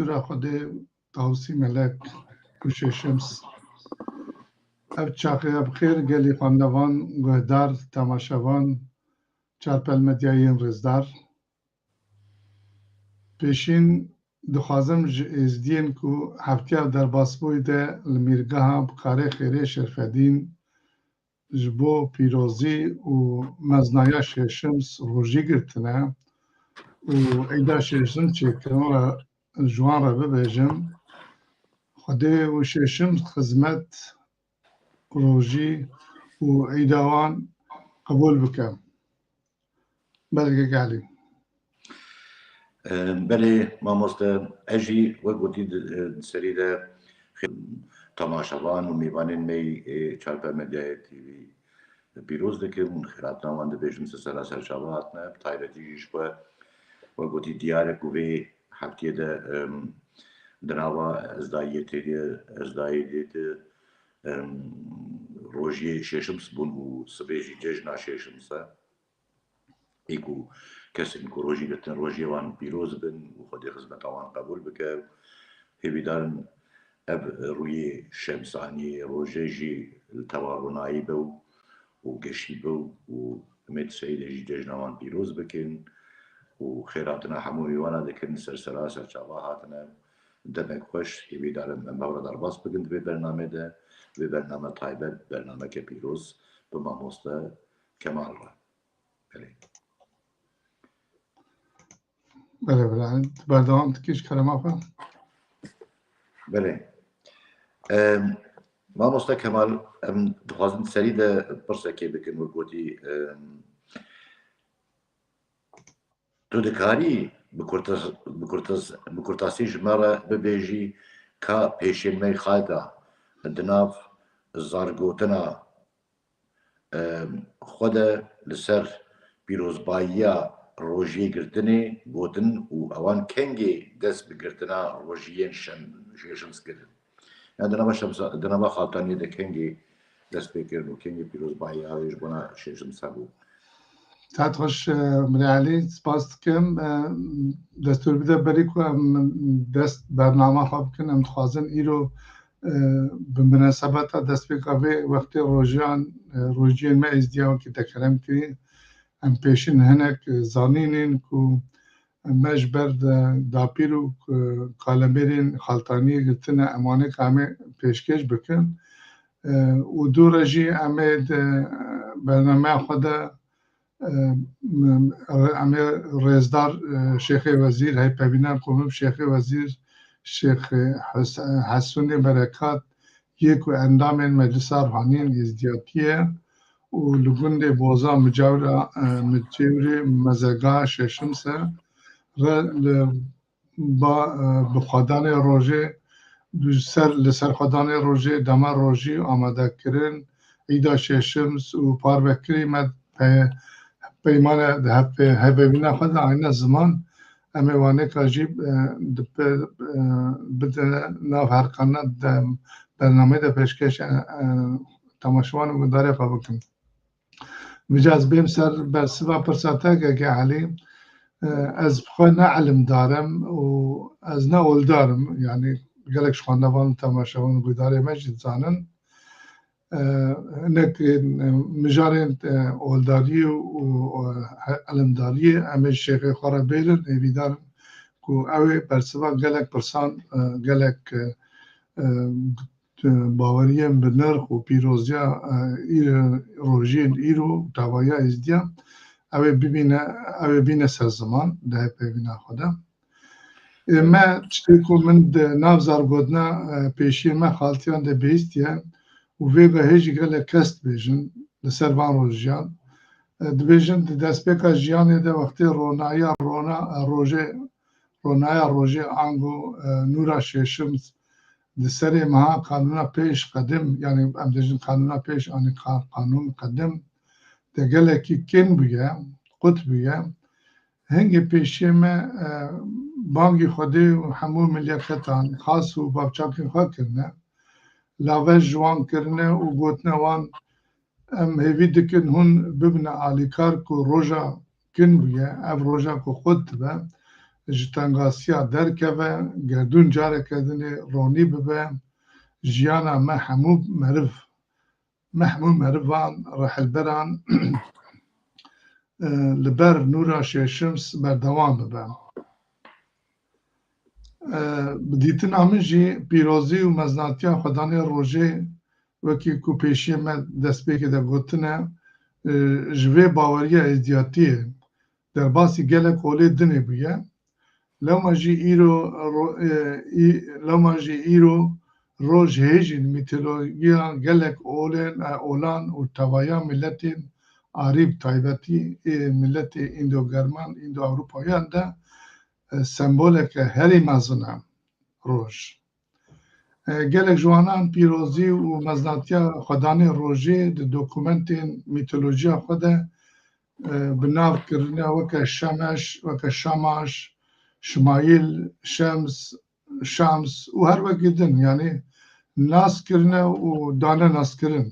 دستور خود تاوسی ملک کوشه شمس اب چاقی بخیر گلی خواندوان گهدار تماشاوان چارپل مدیایین رزدار پیشین دخوازم ازدین کو هفتیا در باسبوی ده لمیرگاه بخاره خیره شرفدین جبو پیروزی و مزنایا شمس روژی گرتنه و ایدا ششم چکرم و جوان را ببیجم خوده و ششم خدمت روژی و ایداوان قبول بکم بلگه گالی بله مامۆستا ئەژی وەک گوتی سەری دە تەماشەوان و میوانên me çarpêl medyayê tîvî pîroz dikim xêratna wan dibêjim silsila serçava hatine bi taybetî jî ji xwe wek gotî diyarek û vê heftiyê de di nava ezdayiyê têdiye ezdayî dêti rojiyê şêşims bûn û sibê jî cejna şêşims e ê ku kesên ku rojî girtin rojiyê wan pîroz bin û xwedê xizmeta wan qebûl bike hêvîdarin ev rûyê şemsaniyê rojê jî li teva ronayî be û geşî be û umêd Seîdê jî cejna wan pîroz bikin û xêratina hemû mêwana dikin sersera serçava hatine demek xweş hêvîdarin em hewra derbas bikin di vê bernamê de vê bername taybet bernameke pîroz bi mamoste Kemal re بله بله بردوام تکیش کلمه خواهم بله مامۆستا Kemal em dixwazin serî de pirsekê bikin wek gotî tu dikarî bi kurtasî ji me re bibêjî ka pêşên me xalta di nav zargotina xwe de li ser pîrozbayiya rojiyê girtinê gotin û ewan kengê dest bi girtina rojiyên şêşims kirin di nava xaltaniyê de kengê dest pê kirin û kengê pîrozbayiya wê ji bona şêşims hebû ساعت خوش مریالی سپاس دکم دستور بده بری که دست برنامه خواب کنم خوازن ایرو به مناسبت دست بکاوه وقتی روژیان ما ازدیاو که تکرم که ام پیشین هنک زانینین که مجبر داپیرو کالمیرین خالتانی گرتن امانه که همه پیشکش بکن و دو رجی همه برنامه خود امیر رزدار شیخ وزیر های پبینم کنم شیخ وزیر شیخ حسون برکات یک و اندام مجلس روحانیین ازدیاتیه و لگند بوزا مجاور مزگاه ششمسه با بخوادان روژه لسر خودان روژه دما روژی آماده کرن ایدا ششمس و پاروکری مد پیمان هبینا خود آینه زمان امی وانه کاجیب بده ناف هر قنات برنامه ده پیشکش تماشوان و گداره پا بکن مجاز بیم سر برسوا پرساته که علی از بخواه نه علم دارم و از نه اول دارم یعنی گلک شخواندوان تماشوان و گداره مجید زانن هناك مجارين اولداري وعلمداري ام الشيخ خرابيل ايدار كو اوي برسوا قالك برسان قالك باوريا بنرخ وبيروزيا روجين ايرو تاوايا ازديا اوي بينا سازمان ده بينا خدا ما تشتكو من نافزار قدنا بيشي ما خالتيان ده بيستيا و ویگه هیچ گله کست بیشن لسر وان روزیان دبیشن دست بکا جیانی ده وقتی رونایا روژه آنگو نورا ششمز لسر مها قانونا پیش قدم یعنی ام دیجن قانونا پیش آنی قانون قدم ده گله کی کن بیه قط بیه هنگی پیشی ما بانگی خودی و همو ملیکتان خاص و بابچاکی خواه کرنه لاوش جوان کرنه و گوتنه وان ام هیوی دکن هون ببنه آلیکار کو روژا کن بیه او روژا کو خود به جتنگاسیا درکوه گردون جاره کردنه رونی ببه جیانا محموم مروان رحل بران لبر نورا شمس بردوام ببه بدیتن آمن جی پیروزی و مزناتیا خدانی روژه وکی کو پیشی ما دست بکی دا گوتنه جوه باوریه ازدیاتیه در باسی گلک اولی دنه بیه لما جی ایرو روز هیجین میتولوژیا گلک اولان و توایا ملتین عریب تایبتی ملت ایندو گرمان ایندو اروپایان ده سمبولک هری مزنه روز گلک جوانان پیروزی و مزناتیا خدانی روژه ده دوکومنتین میتولوژیا خوده بناو کرنه وکه شمش وکه شماش شمایل شمس و هر وکی دن یعنی ناس کرنه و دانه ناس کرن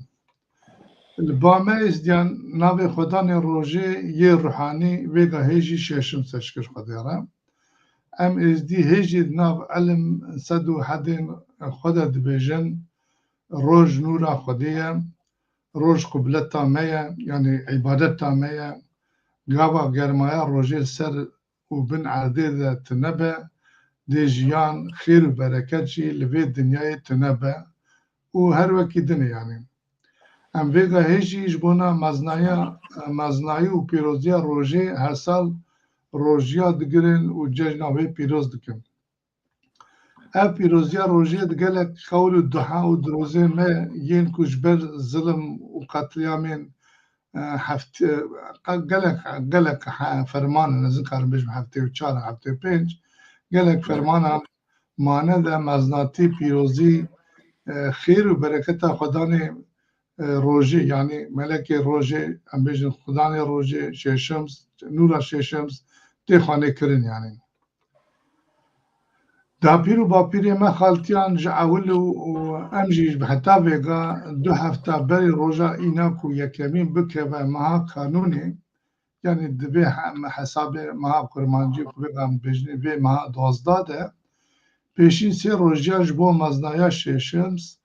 البامه ازدیان ناوی خدان روژه یه روحانی ویگا هیجی ششم سشکر خدیره ام ازدی هیجی ناو علم صدو حدین خدا دبیجن روژ نورا خدیه روژ قبلتا ميه یعنی عبادتا ميه گاوا گرمایا روژه سر و بن عرده ده تنبه دی جیان خیر و برکت جی لوی دنیای تنبه و هر وکی دنه یعنی ام ویگا هیجی جبونا مزنایی و پیروزی روژه هر سال روژیا دگرن و ججناوی پیروز دکن اف پیروزی روژه دگلک قول و دعا و دروزه ما ین کشبر ظلم و قتلیامین هفته گلک فرمان نزد کارم بجم هفته و 4 هفته 5 گلک فرمان مانه ده مزناتی پیروزی خیر و برکت خدای روژه یعنی ملک روژه ام بجم خدای روژه ششمس نورا ششمس ده خانه کرن یعنی دا پیرو با پیری ما خالتیان جعول و امجیج بحتا ویگا 2 هفته بری روژا اینا کو یکمین بکه و مها قانونی یعنی دبی حساب مها کرمانجی کو بگم بجنی وی مها 12 ده پیشین 3 روژا جبو مزنایا ششمس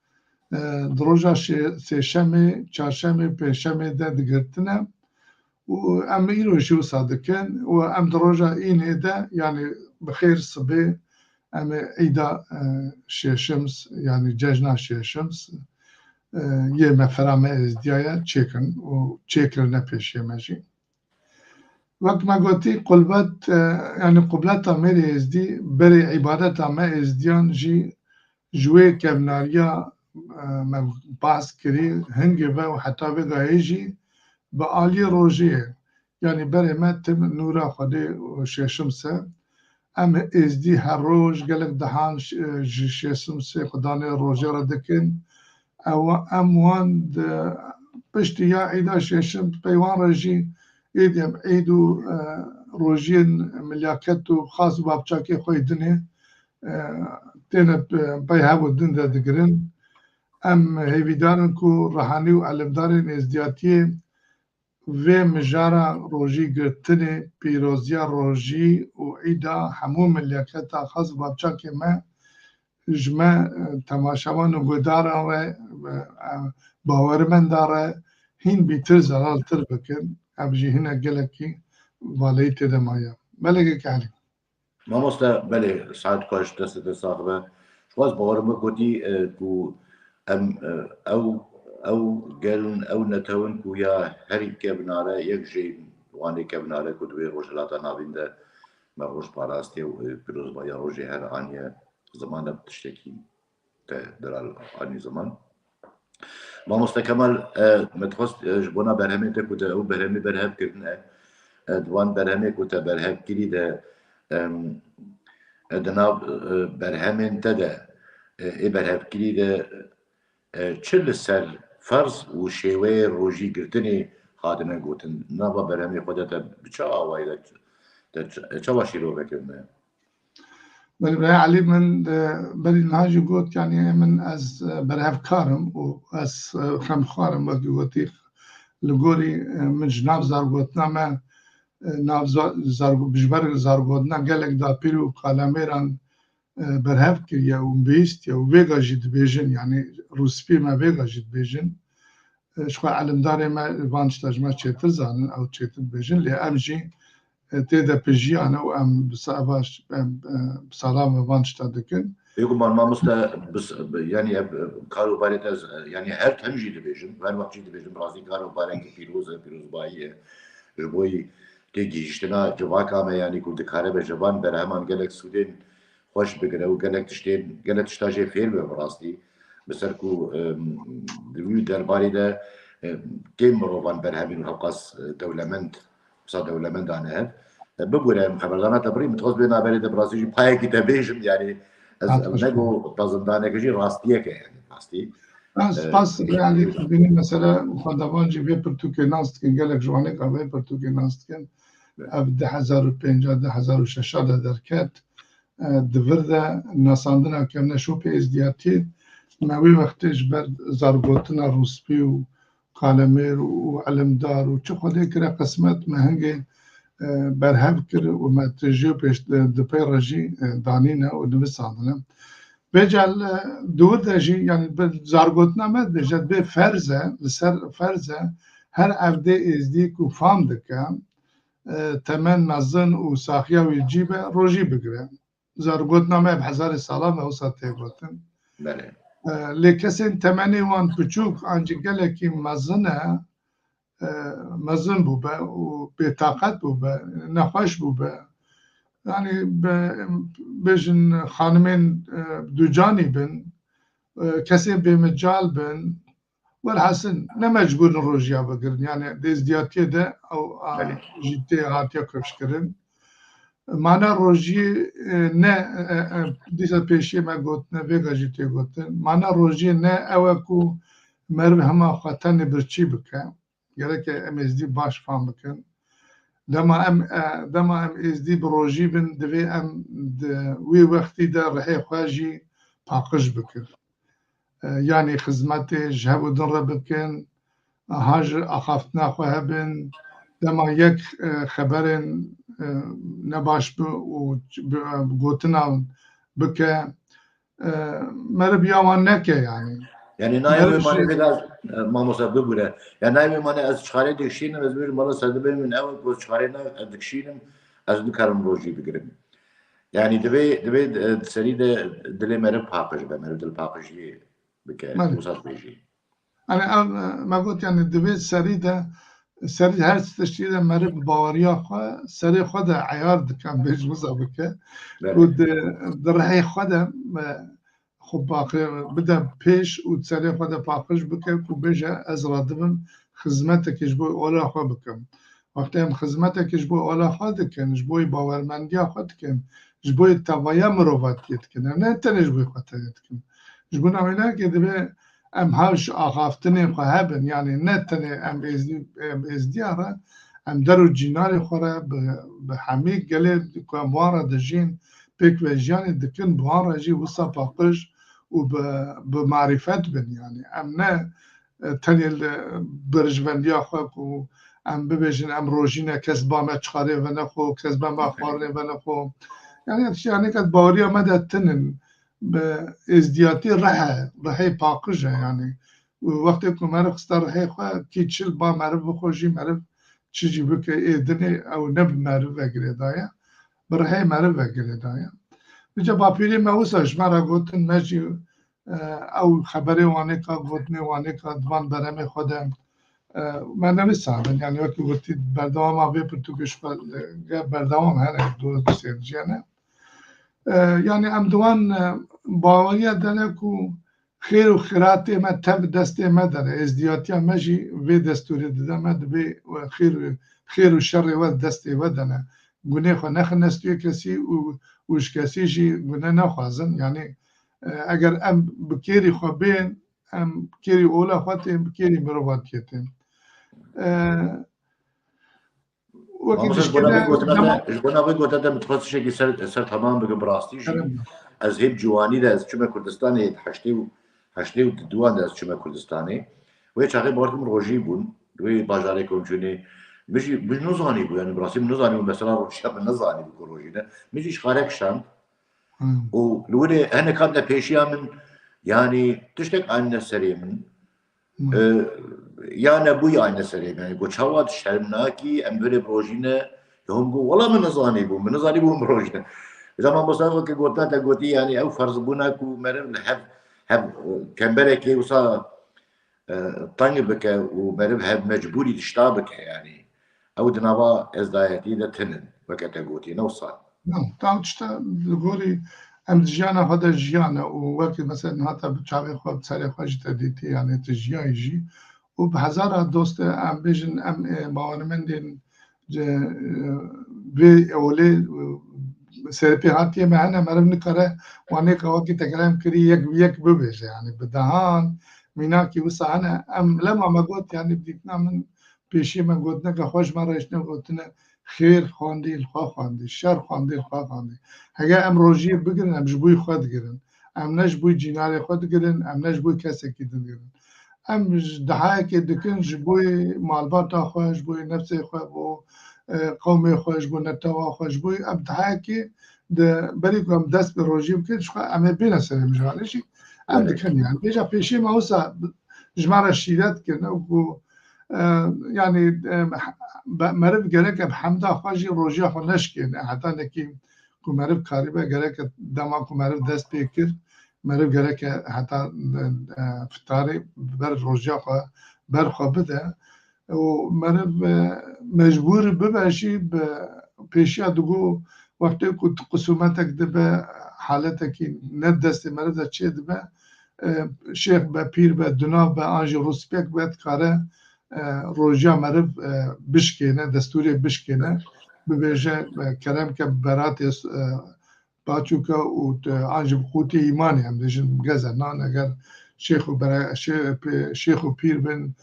دروژا سهشنبه چهارشنبه پنجشنبه ده دگرتنه و ام ایرو شو صادقن و ام دروژا اینه ده یعنی بخیر صبح ام ایدا ششمس یعنی ججنا ششمس یه مفرامه ازدیایا چکن و چکر نپیشه مجی وقت ما گوتی قلبت یعنی قبلت میری ازدی بری عبادت ما ازدیان جی جوی کبناریا باز کری هنگی و حتی بگاهی جی با آلی روژه یعنی بری ما تم نورا خودی ششمسه ام ازدی هر روز گلک دهان ششم سه خدانه روژه را دکن او ام وان پشتی یا ایدا ششم پیوان رجی ایدیم ایدو روژین ملیاکت و خاص بابچاکی خوی دنه تینه پی هاو دن ده دگرن ام هیویدارن کو رحانی و علمدارن ازدیاتیه و مجارا روژی گرتنه پیروزیا روژی و ایدا همو ملیاکتا خاص بابچاکی ما جمع تماشاوان و گداران را باورمند داره هین بیتر زلال تر بکن ابجی هنه گلکی والیت دمایا بله که علی ما مستا بله ساعت کاش دست صاحبه شواز باورمه گودی کو ام او گلن او نتون کو یا هری کبناره یک جی وانی کبناره کو دوی روجلاتا نابینده ما روش پاراستی و پیروز با یا روجی هر آنیه زمان بتشتكي درال آني زمان ما مستكمل متخص جبونا برهمي تكوتا او برهمي برهب كرنا دوان برهمي كوتا برهب كري ده دناب برهمين تدا اي برهب كري ده چل سر فرض و شوير روجي قرتني خادمه قوتن نابا برهمي خودتا بچا آوائی ده چا واشي رو بكرنا بله علی من بری نهاجی گوت یعنی من از برهف کارم و از خم خارم وقتی گوتی لگوری من جناب زار گوتنا ما ناف بجبر زارگودنا گلک دا پیرو کالمیران برهف کریه و بیست یا ویگا جید بیجن یعنی روسپی ما ویگا جید بیجن شخوا علمدار ما وانشتاج ما چیتر زانن او چیتر بیجن لی ام جی تیدا پیجی آنه و ام بسالام وانشتا دکن يقول ما بس يعني كارو باريت يعني هر تمجي ديفيجن وين وقت ديفيجن برازي كارو بارين بيروز باي جبوي تيجي اشتنا جواكا ما يعني كنت كاره بجوان برهمان قالك سودين خوش بقرا وقالك تشتين قالك تشتاجي فين براستي بسركو دوي درباري ده كيم مروان برهمين وقاص دولمند بصا دولمند انا هاد بقول خبردانا تبري متخص بينا بريد برازي باي كتابيجم يعني از نگو تازندانه کشی راستیه که یعنی راستی سپاس يعني بینی مثلا خداوان جی وی پرتوکه ناست کن گلک جوانه که وی پرتوکه ناست کن اف 10,050 10,600 درکت دورده ناساندنا کم نشو پی ازدیاتی نوی وقتش بر زارگوتنا روسپی و کالمیر و علمدار و چه خوده کرا قسمت مهنگه برهف کرد و مترجیو پیش دپی رجی دانینه و نویساندنه بجال دور دجی یعنی زارگوتنا مد بجد به فرزه لسر فرزه هر افده ازدی کو فام دکم تمن مزن و ساخیا و جیبه روژی بگیره زارگوتنا مد 1000 ساله و ساته گوتن بله لیکسین تمنی وان پچوک آنجی گلکی مزنه مزن بوده و بطاقت بوده نخوش بوده yani bejin xanimên ducanî bin kesên bêmical bin welhasil ne mecbûr rojiya bigirin yani dêzdiyatiyê de ew jî tê hatiye kevşkirin mana rojiyê ne dîsa pêşiyê me gotine vêga jî tê gotin mana rojiyê ne ew e ku meriv hema xwe tenê birçî bike gerek em êzdî baş fam bikin دما ام از دی بروژی بن دوی ام وی وقتی در رحی خواجی پاکش بکر یعنی خدمت جهب دن را بکن هاجر اخافتنا خواه بن دما یک خبرن نباش و گوتنا بکه مرب یاوان نکه yani naime mane biraz mamosa bubure yani naime mane az çıkare dikşinim az bir mala sadı benim ev bu çıkarena dikşinim az bir karım roji bigirim yani deve seri de dile merib pakış be merib dil pakışı bike musat beji yani ما قلت يعني دبي سري ده سري هر تشتري ده مرب باوريا خو سري خود عيار دكان بيج مزابكه ود درحي خود خب باقی بده پیش و سری خود پاکش بکن که بجه از رادبم خدمت کش بوی اولا خود بکن وقتی هم خدمت کش بوی اولا خود کن جبوی باورمندی خود کن جبوی توایا مرواتیت کن نه تنه جبوی خود تنیت کن جبوی نمیده که دبی ام هاش آخافتنی خواه بن یعنی نه تنه ام ازدی آره ام درو جیناری خوره به همه گله که موارا دجین پیک و جیانی دکن بوارا جی وصا پاکش و بمعرفت بن يعني ام نه تنی برجوندی خو و ام ببیجن ام روژینه کس با ما چخاره و نخو کس با ما خواره و نخو يعني كانت باوريا مدى تنن بازدياتي رحي باقجة يعني وقت يكون معرف ستار رحي خوا كي تشل با معرف بخوجي معرف تشجي بك ايدني او نب معرف وقري دايا برحي معرف وقري دايا بجا باپیری موساش مرا گوتن مجی او خبری وانی که گوتنی وانی که دوان برمی خودم من نمیسازم یعنی وقتی گوتی بردوام آبی پرتوکش بردوام هر دو بسیار جانه یعنی ام دوان باوری داره که خیر و خیراتی ما تب دستی ما داره ازدیاتی مجی وی دستوری داده ما دبی خیر و شر و دستی و داره گونه خو نخنستوی کسی وش کسی جی گونه نخوازن یعنی اگر ام بکیری خو بین ام بکیری اولا خواتیم بکیری مرواتیتیم وقتی جبنا بگوته دم تخصص شکی سر تمام بگم براستی جی از هیچ جوانی ده از چما کردستانی هشته و دوان ده از چما کردستانی و چاقی بارتم روژی بون دوی باجاره کنجونی مش نزاني بو يعني براسم نزاني مثلا روشيا من نزاني بكروجينا مش خارج شام ولوري انا كان بيشيا من يعني تشتك عن السري من يعني ابوي عن السري يعني قلت شواد شرمناكي ام بري بروجينا يوم قو والله من نزاني بو بروجينا اذا ما بصير كي قلت يعني او فرض بوناك ومرم هب كان بركي وصا طنبك ومرم هب مجبوري تشتابك يعني او دنابا ازدايتي ده تنن وقت قوتي نوصل نعم تعال تقولي ام جيانا هذا جيانا ووقت مثلا هذا بتشابه خو بسالي خوش تديتي يعني تجيا يجي وبهزار دوست ام بيجن ام باورمندين به اولي سرپی هاتی معنا مرم نکره وانه کواکی تکرام کری یک ببیجه يعني بدهان میناکی وسا انا ام لما ما قلت يعني بديتنا من پیشی من قلتنا که خوش مرش نقولتنا خیر خواندی الخوا خواندی شر خواندی الخوا خواندی هگه ام روژی بگیرن ام جبوی خود گیرن ام نش بوی جینار خود گیرن ام نش بوی کسی کی دن گیرن ام دهایی که دکن جبوی مالبات خوش بوی نفس خوش بو قومی خوش بو نتوا خوش بوی ام دهایی که ده بری کم دست به روژی بکن شو ام بین سرم جوانشی ام دکن يعني بیجا پیشی ما وسا جمعه شیرت کنه و يعني مرف گرک بحمد خواجی روژی خو نشکن حتی نکی کو مرف کاریبه گرک دما کو مرف دست پیکر مرف گرک حتی فتاری بر روژی خو بر خو بده و مرف مجبور بباشی پیشی دگو وقتی که قسمتک دبه حالتکی ند دست مرف ده چه دبه شیخ به پیر به دنا به آنج روسپیک باید کاره روژا مرف بشکنه دستوری بشکنه ببیجه کرم که برات باچوکه و آنج بخوتی ایمانی هم دیجن گزنان اگر شیخ و پیر بن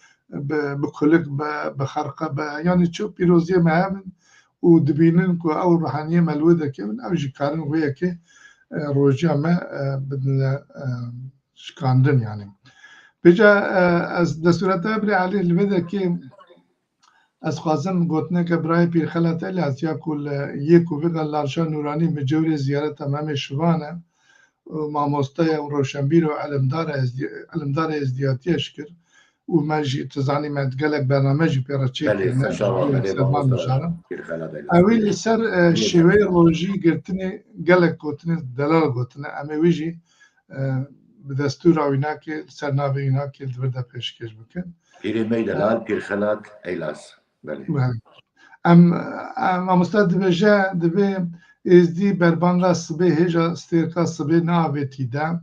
بکلک بخرقه یعنی چو پیروزی مهمن و دبینن که او روحانیه ملوده که من او جکارن ویه که روژا ما بدن شکاندن يعني بجا از دستورات بري عليه البدا كي از خازن قوتنا كبراي بير خلات اللي از ياكل يكو بيغا لارشا نوراني مجوري زيارة تمام شوانه مع مستيا وروشنبير وعلمدار ازدياتي اشكر وماجي تزعني ما تقلق برنامج بيرا تشيكي ان شاء الله سلمان مشارة اويل سر شوي روجي قلتني قلق قوتني دلال قوتنا اما ويجي بدستور اوینا که سرناوی اینا که دورده پیشکش بکن پیری میدلال پیر خلات ایلاس بله ام مستد دبجه دبه ازدی بربانگا صبح هجا استیرکا صبح ناویتی ده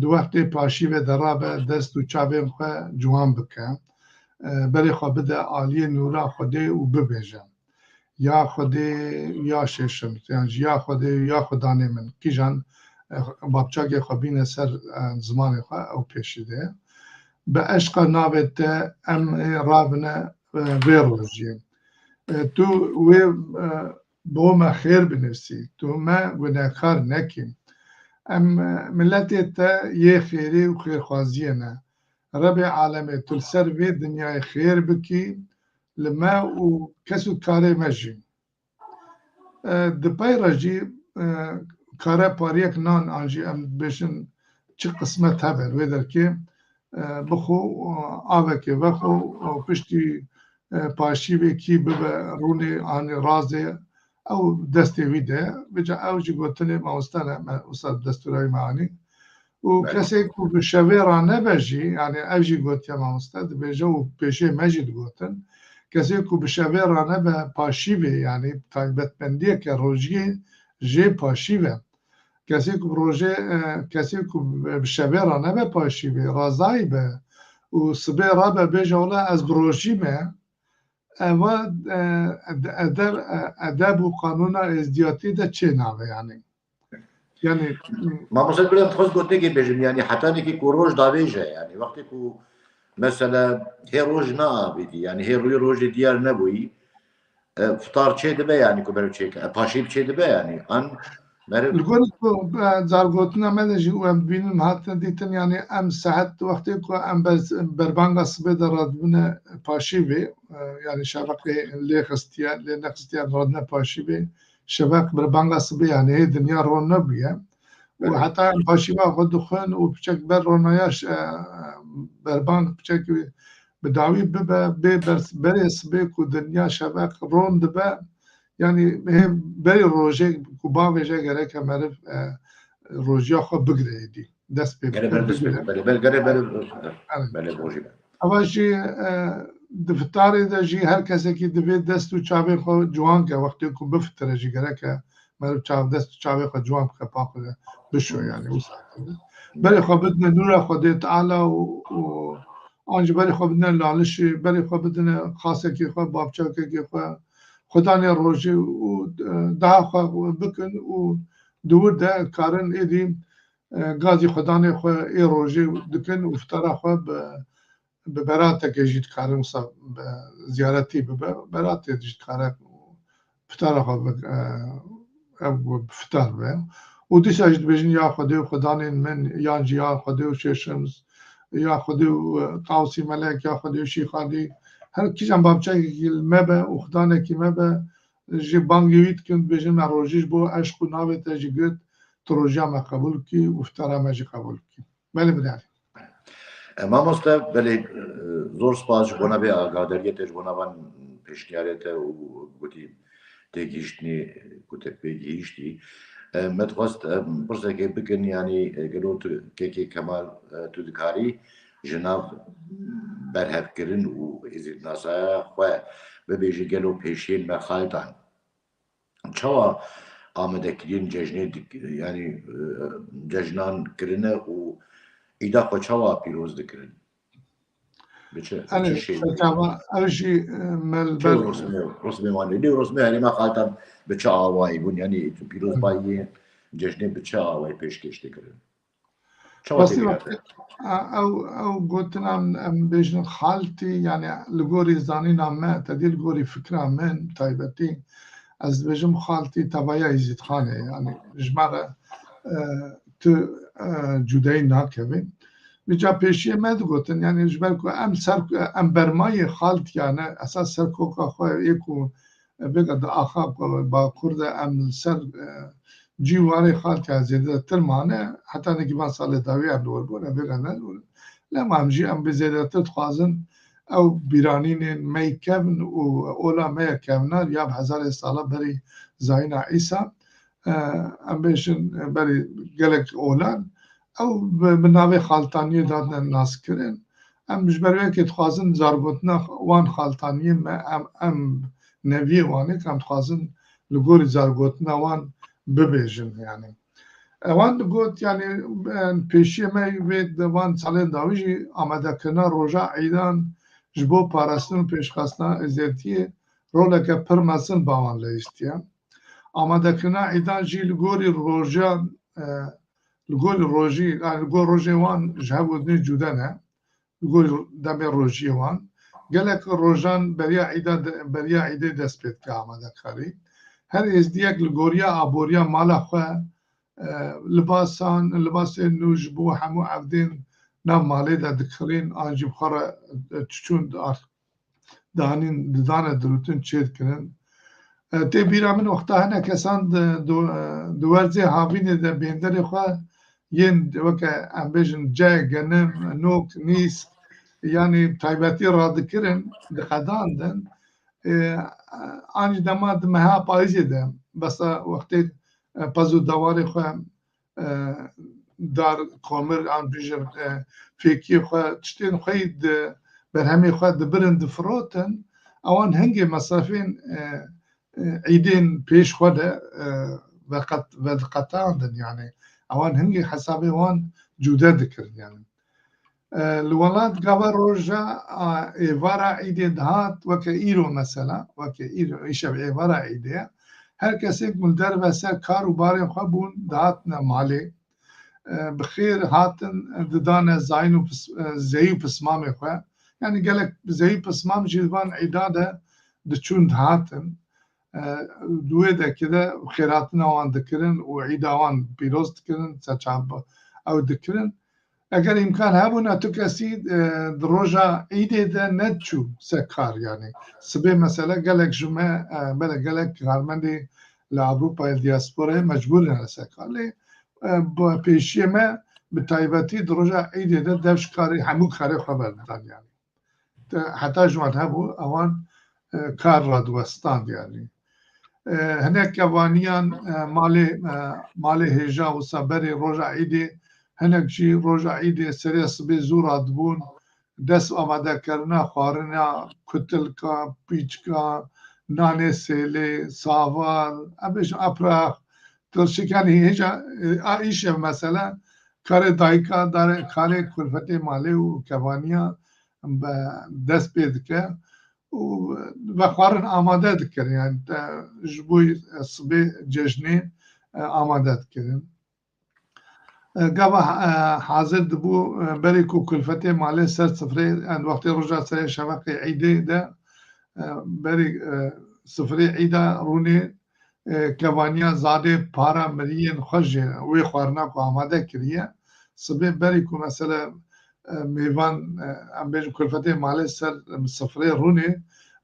دو وقتی پاشی و درابه دست و چاوین خواه جوان بکن بری خواه بده آلی نورا خوده و ببیجه یا خوده یا ششم یعنی یا خوده یا خدانه من کی جان بابچاک خبین سر زمان خواه او پیشیده به عشق نابت ام رابنه ویروژی تو و بو ما خیر بنفسی تو ما گناهکار نکیم ام ملتی تا یه خیری و خیر خوازیه نه رب عالمه تل سر وی دنیای خیر بکی لما و کسو کاره مجیم دپای رجی کاره پاریک نان آنجی ام بشن چه قسمت هبر ویدر که بخو آوه که بخو پشتی پاشی به کی ببه رونی آنی رازه او دستی ویده بجا او جی گوتنی ماستانه استاد دستورای معانی و کسی که به شوه را نبجی یعنی او جی گوتی ماستاد بجا و پیشه مجید گوتن کسی که به شوه را نبه پاشی به یعنی تایبت بندیه که روژی جه پاشی به کسی که به شوه را نبه پاشی به رازایی به و سبه را به بجا از بروژی به و ادب و قانون ازدیاتی ده چه ناوه یعنی ما مثلا بلیم تخص گوته که بجم یعنی حتی نکی که روش داویجه یعنی وقتی که مثلا هی روش نابیدی یعنی هی روش دیار نبوی فطار چه دبه یعنی که برو چه پاشیب چه دبه یعنی آن الگوری کو زارگوتنا مدجی و ام بینم هاتن دیتن یعنی ام ساعت وقتی کو ام بربانگا سبه دراد بنا پاشی به یعنی شبکه لیخستیا لنخستیا رادنا پاشی به شبکه بربانگا سبه یعنی هی دنیا رون نبیه و حتی ام پاشی با خود دخن و بچک بر رونایش بربانگ بچک بداوی به بر سبه کو دنیا شبکه رون دبه yani beri roje ku bavêje gerek merv rojiya xwe bigirêdî dest pê bigire. Eva jî di fitarê de jî her kesekî divê dest û çavê xwe ciwan ke wextê ku bifitire jî gerek e merv dest û çavê xwe ciwan bike paqire bişo yani berê xwe bidine nûra Xwedê Teala û an jî berê xwe bidine lalişê berê xwe bidine xasekê xwe bavçakekê xwe خدانه روزی و داخل بکن و دور ده کارن ایدیم گازی خدانه خو ای روزی دکن و فترا خو به برات کجید کارن صاحب زیارتی به برات کجید کارن فترا خو فتر به و دیش اجد بجن یا خدا خدانه من یا جیا خدا و شمس یا خدا قاسی ملک یا خدا شیخادی هر کیشم بابچه که مبه و خدانه که مبه جی بانگیویت کند بجن من روزیش بو عشق و ناوی تجیگت تو روزیا ما قبول کی و فتره ما جی قبول کی بله بداری ما مسته بله زور سپاس بنا به آگادریت بنا بان پیشنیارت و گویی تگیشتنی گویی بگیشتی متوست برسه که بکن یعنی گلوت که کمال تو دکاری جناب برهف کردن و ازید ناسا خواه ببیجی گلو پیشین بخالتان چوا آمده کردین ججنه یعنی ججنان کرنه و ایدا خو چوا پیروز دکرن بچه شيء اول شيء ملبل رسمي واني لي رسمي يعني ما خالتان بچه آوائی بون یعنی پیروز بایی ججنه بچه آوائی پیشکش دکرن بس او قلتنا ام بيجن خالتي يعني لغوري زانينا ما تدي لغوري فكرة من تايبتي از بيجم خالتي تبايا يزيد خانه يعني جمارة تو جداي ناكبين بجا بيشي ما قلتن يعني جبالكو ام سر ام برماي خالتي يعني اساس سركوكا خو يكو بقد اخاب با كرده ام سر جیواری خالتی از زیاده تر مانه حتی نگیمان سال داوی هم دور بونه بگنه لما همجی هم به زیاده تر تخوازن او بیرانین میکن و اولا میکنن یا هزار ساله بری زاینا عیسا هم بیشن بری گلک اولان او بناوی خالتانی دادن ناس کرن هم بجبروی که تخوازن زارگوتنا وان خالتانی هم نوی وانه که هم تخوازن لگوری زارگوتنا وان ببیجن یعنی وان گوت یعنی پیشی می وان سالن داویجی آمده کنا روژا عیدان جبو پارستن پیشخستنا ازیتی رولک پرمسن باوان لیستیه آمده کنا عیدان جی لگوری روژا لگوری روژی لگوری روژی وان جهبودنی جوده نه لگوری دمی روژی وان گلک روژان بریا عیده دست پید که آمده کاری هر از دیگ لگوریا آبوریا مالا خواه لباس نوش بو همو عبدین نام مالی دا دکرین آنجی بخارا چون دانین دانه دروتون چید کنن تی بیرا من وقتا هنه کسان دوارزی هاوینی دا بیندری خواه ین وکا امبیجن جای گنم نوک نیست یعنی تایباتی را دکرن دخدان دن آنج دماد مها پایزی ده بس وقتی پزو دواری خواه دار کامر آن بیجر فیکی خواه چتین خواهید بر همی خواه دبرن دفروتن اوان هنگی مصرفین عیدین پیش خواه وقتاندن يعني اوان هنگی حسابی وان جوده دکرن يعني الولاد قبل رجع إيفارا عيدة دهات وكإيرو مثلا وكإيرو إيشاب إيفارا عيدة هر كسيك ملدربة سر كار وباري خبون دهاتنا مالي بخير هاتن ددانا زاينو زيو بسمامي خواه يعني قالك زيو بسمام جيدوان عدادة دچون دهاتن دوێ دەکرە خێراتنەوان دەکردن و عیداوان پیرۆز دکردن سەرچاپ ئەو دکردن ئەگەر ئیمکان هەبوو تو کەسی ڕۆژە عیدێدا نەچوو سەر کار یانێ سبێ مەسەلە گەلێک ژمە بەلە گەلێک کارمەندی لە ئەوروپای دیاسپۆرای مەجبورن لەسەر کار لێ بە پێشیەمە بە تایبەتی ڕۆژە عیدێدا دەفش کاری هەموو کارێ خەبەردان یانی حتا ژوان هەبوو ئەوان کار ڕادوەستاند یانی هەنێک کەوانیان ماڵێ هێژا و سەبەرێ ڕۆژە عیدێ هەنێک جی ڕۆژە عیدێ سەرێ سبێ زوو ڕادبوون دەست ئامادەکردنا خواردنا کوتلکە پیچکە نانێ سێلێ ساڤار ئەبێژ ئەپراخ ترشەکانی هێژا ئیشە مەسەلە کارێ دایکا کارێ کولفەتێ ماڵێ و کەوانیە دەست پێ دکە و بە خواردن ئامادە دکردن یان ji bo sibê cejnê amade dikirin gava hazir dibû berê ku kulfetê malê ser sifrê wextê roja serê şeveqê îdê de berê sifrê îda rûnê kevaniya zadê para miriyên xwe jê wê xwarina ku amade kiriye sibê berê ku mesele mêvan em bêjin kulfetê malê ser sifrê rûnê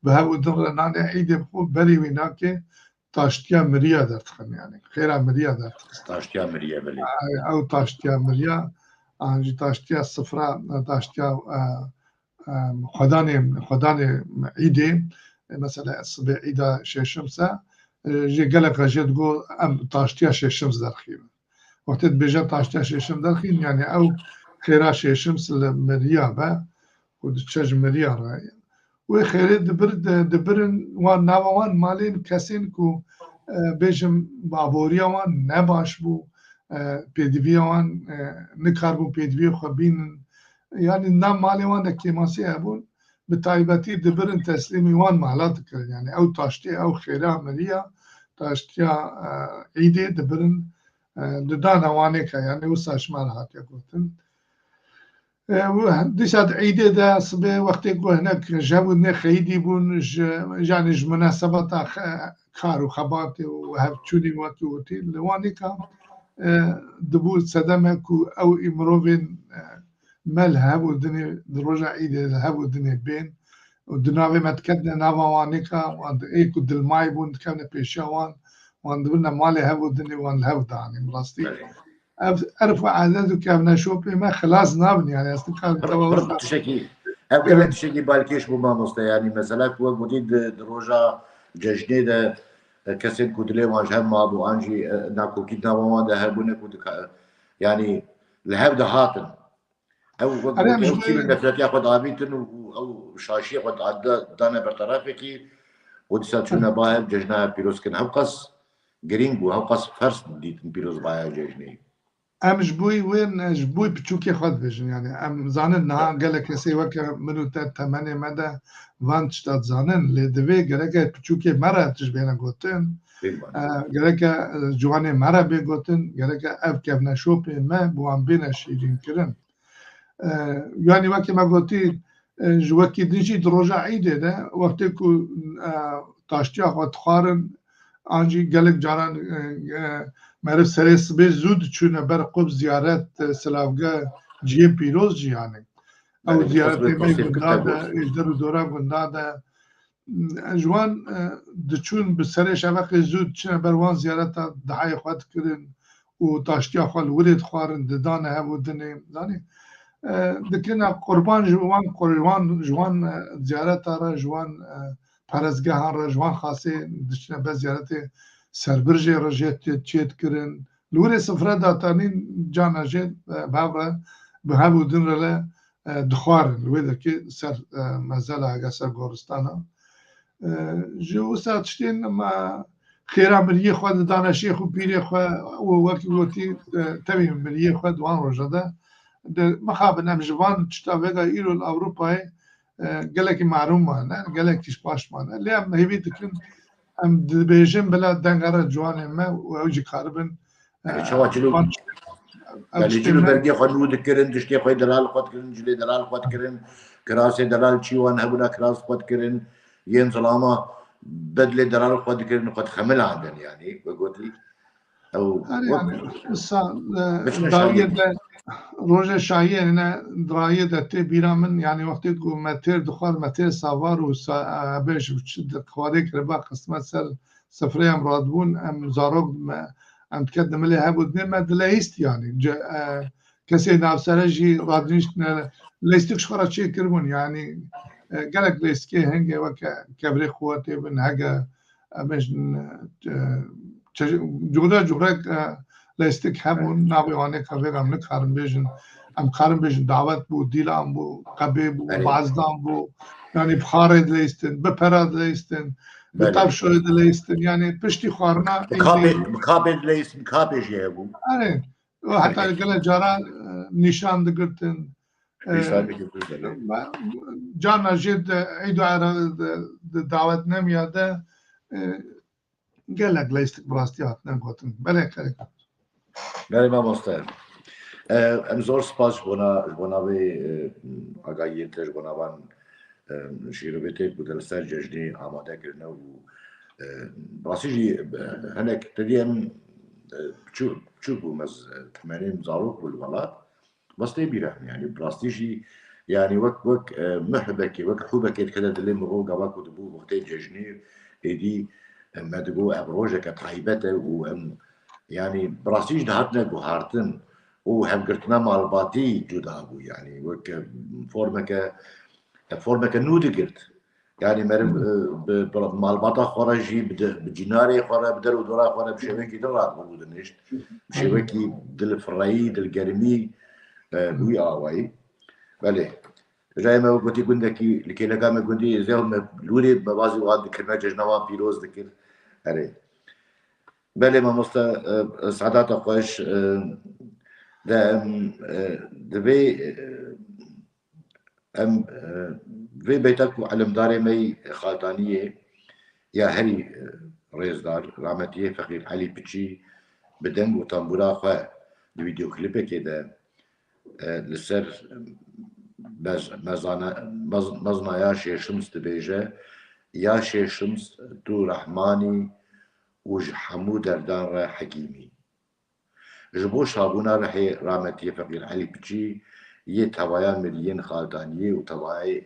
bi hevû din re nanê îdê xwe berê wî nake taştiya miriya derdixin yani xêra miriya derdixin taştiya miriya belê ew taştiya miriya an jî taştiya sifra taştiya xwedanê îdê mesela sibê îda şêşim se jê gelek jê digo em taştiya şêşim zerxîn wextê dibêje taştiya şêşim derxîn yani ew xêra şêşim li miriya be û diçe ji miriya re wê xêrê dibirin wan nava wan malên kesên ku bêjim baboriya wan ne baş bû pêdiviya wan nikarbû pêdiviyê xwe bînin yani nav malê wan de kêmasî hebûn bi taybetî dibirin teslîmî wan mala dikirin yani ew taştê ew xêra miriya taştiya îdê dibirin di dana wanê ke yani wisa ji me re hatiye gotin dîsa îdê de sibê wextê ku hinek jew nê xeyîdî bûn yani ji münasebeta kar û xebatê û hevçûnî wekî witî li wanê ka dibû sedemek ku ew î mirovên mel hebû dinê di roja îdê hebû dinê bên û di navê me diketine nava wanê ka wan ê ku dilmayî bûn dikevne pêşiya wan dibirne malê hebû dinê wan li hev danî rastî عرف عادات و کەونە شۆپێ me xilas nabin yani tişekî ev gelek tişekî balkêş bû mamoste yanî mesela ku we gotî di roja cejnê de kesên ku dilê wan ji hev mabû an jî nakokî nava wan de hebûne ku yanî li hev de hatin ew wekî nefretiya xwe davîtin û ew şaşiyê xwe dane bertarafekî û dîsa çûne bahev cejna pîrozkirin hev qas girîng bû hew qas fers dîtin pîrozbaya cejnê em ji bo piçûkê xwe dibêjin yani em zanin niha gelek kesê weke min û te temenê me de van tişta dizanin lê divê gereke piçûkê me re tişt bêne gotin gereke ciwanê me re bê gotin gereke ev kevne şopê me bi wan bêne şîrînkirin yani wekî me gotî ji wekî din jî di roja îdê de wextê ku taştiya xwe dixwarin an jî gelek caran meriv serê sibê zû diçûne ber qub ziyaret silavge ciyê pîroz jî yani ew ziyaretê me gunda de êjder û dora gunda de ji wan diçûn bi serê şeveqê zû diçûne ber wan ziyareta dihayê xwe dikirin û taştiya xwe li wirê dixwarin didane hev û dinê zanî dikirine qurban ji wan ziyareta re ji wan perezgehan re ji wan xasê diçûne ber ziyaretê serbirjê re jê çê dikirin li wirê sifre datanîn cana jê bev re bi hev û din re le dixwarin li wê derkê ser mezela hege ser goristana ji wisa tiştên xêra miriyê xwe di daneşiyê xwe pîrê xwe û wekî gotî tevî miriyê xwe di wan roja de mixabin em ji van tişta vega îro li Ewropayê gelekî marûm mane gelekî baş mane lê em hêvî dikin em dibêjin bila dengera ciwanê me û ew jî karibin bergê xwe nû dikirin tiştê xwe delal xwe dikirin cilê delal xwe dikirin kirasê delal çî wan hebûna kiras xwe dikirin yên zilama بدل درار قد كده قد خمل عندن يعني وقلت لي او يعني مش داية روز شاهی نه درایه دته بیرا من يعني وقتی کو متر دخوار متر سوار و بهش خواره که با قسمت سفره هم رادبون ام زاروگ ام تقدم له هبود نه مدلهیست يعني کسی نافسره جی رادنیش لیستکش خورا چی کربون يعني گلک لیستکی هنگه و کبری خواته بن هگه مش جغرا لیستک همون نابیانه که هم نکارم بیشن ام کارم بیشن دعوت بود دیلام بود قبی بود بازدام بود يعني بخارد لیستن بپراد لیستن بطب شوید لیستن يعني پشتی خارنا مقابل لیست مقابل جیبو آره و حتی گله جارا نشان دگرتن جانا جد عيدو على دعوت نمیاده گلک لیستک براستیات نگوتن بله کرد بله ما مستعد ام زور سپاس بنا به آگاهی تر بنا بان شیروبیته بودل سر جشنی آماده کرده و براسیجی هنک تدیم چو بوم از تمانين زاروك بالولاد بس تبيره يعني براستيجي يعني وك محبك وك حبك كده اللي مغو قباك ودبو وقتي جشني هدي ما تقول ابروجك طيبته و يعني براسيج دهاتنا بوهارتن وهم قرتنا مع الباطي جدابو يعني وك فورمك نود قرت يعني مرب مع الباطا خرجي بجناري خرا بدر ودرا خرا بشبكي درات موجود نشت بشبكي دل فرعي دل جرمي بوي آواي بله جاي ما قلت لك لكي لقى ما قلت زيهم لوري ببازي وقت كلمة جنوا بيروز ذكر عليه بله ما مستا سعادات خوش ده دبي ام في بيتك علمداري مي خالتانية يا هري ريزدار رحمتيه فقير علي بتشي بدنگ وطنبورا خواه الفيديو كليبه كده لسر مزنا يا شمس تبيجه يا شمس تو رحماني وج حمود دردان حكيمي جبو شابونا رحي رامتيه فقير علي بتشي يه توايا مليين خالدانيه وتوايا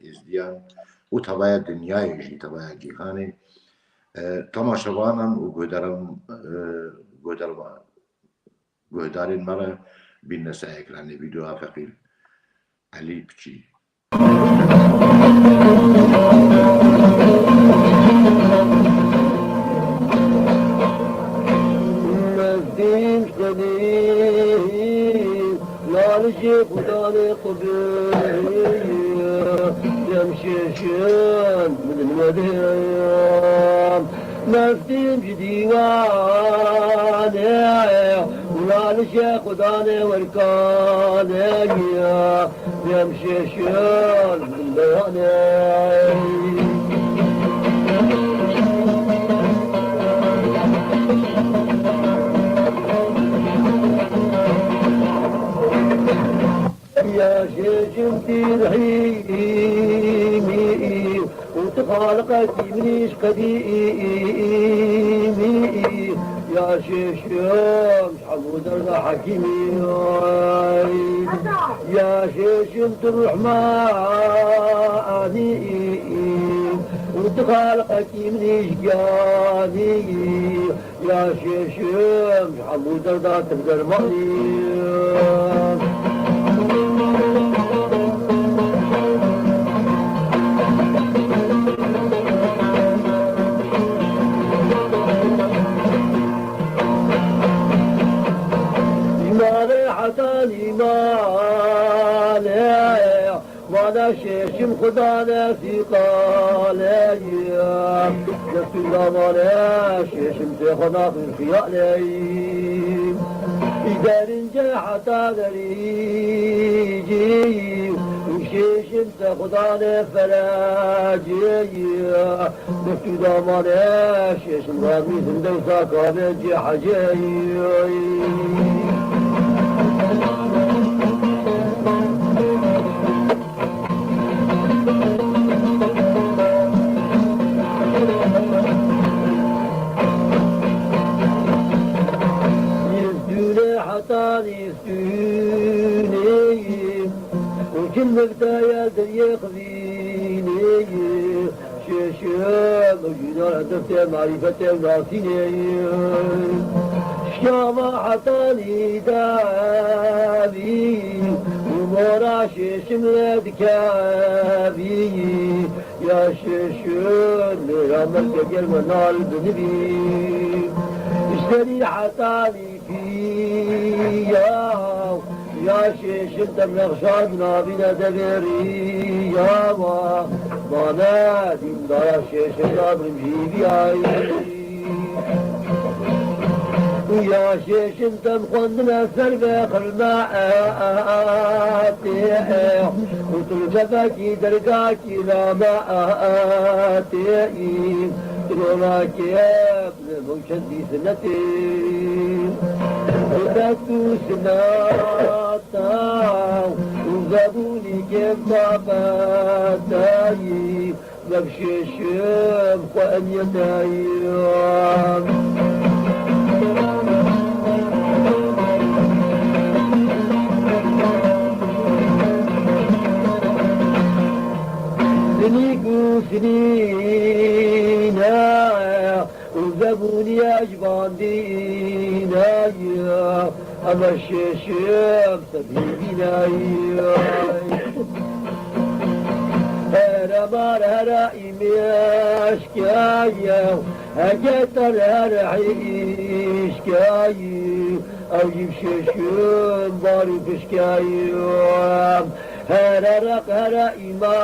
ازديان وتوايا دنيا يجي توايا جيخاني تماشوانا وقدرين مرة بالنسائق لأن فيديوها فقير علي بتشي الدين قديم لا نجيب وداني قبيل يمشي شين من المدين نفتين جديواني ولا نشيخ وداني وركاني يمشي شين من المدين يا شجمتي رحيمي وتخالقت منيش قديمي يا شيشم حمود رضا حكيمي يا شيشمت الرحماني وتخالقت منيش قاني يا شيشم حمود رضا تقدر ماني حتاني مالي وانا شيشم خدانا في قالي نفس الزمان شيشم تخنا في خيالي إذا رنجا حتى دريجي وشيشم تخدانا فلاجي نفس الزمان شيشم رامي زندوسا كانت حجي يخذيني شيشم وجدار دفتر معرفة وناسيني شكاما حطاني دابي ومورا شيشم لدكابي يا شيشم يا ملك المنال بنبي اشتري حطاني فيا يا شيشم تمنغشاد نابينا دبيري يا ما نادم دا شيشم نابرم جيبي عايزي ويا شيشم تنخندنا سربخ الماءاتي وتلجفاكي درقاكي لا ماءاتي ترولاكي ابن موشدي سنتي وذاتو سناتا وزابوني كيف باباتاي مبشيشم وأن يتايم سنيكو سنينا وزبوني أجبان دينا أما الشيشم سبيبنا هرمار هرائي أشكايا هجتر هرعي إشكايا أو جيب شيشم باري بشكايا هررق هرائي ما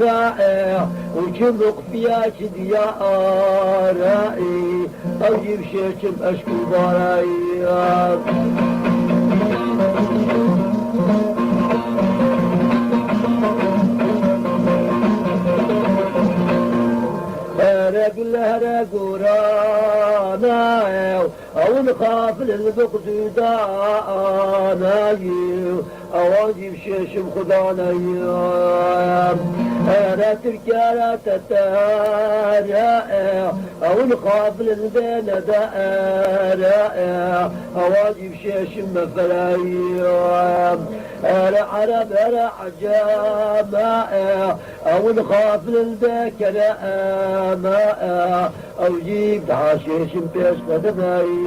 رائع وجمرق فيها شديا رائي أو جيب شيشم أشكو باراي هرق الهرق ورانا أو نخاف للبقز دانا أواجب شيشم خدانا أنا تركانا تتارا أو نخاف للبين دائرا أواجب شيشم مفلاي أنا عرب أنا عجاما أو نخاف للذكر أو جيب عشيشم بيش قدماي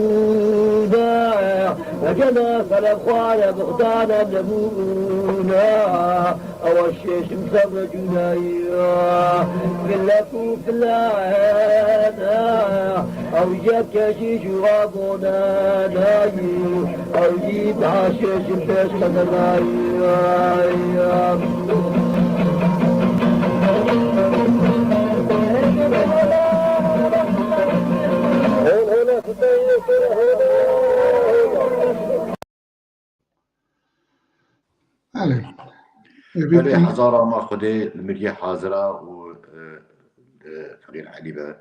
جودا وجنا فالأخوان بغدانا نمونا أو الشيشم صبر جنايا في اللفو في اللانا أو جاب كشيش وغابونا نايا أو جيب عشيشم بيش قدمايا بله حزارة ما خده المرية حاضرة و فقير حليبة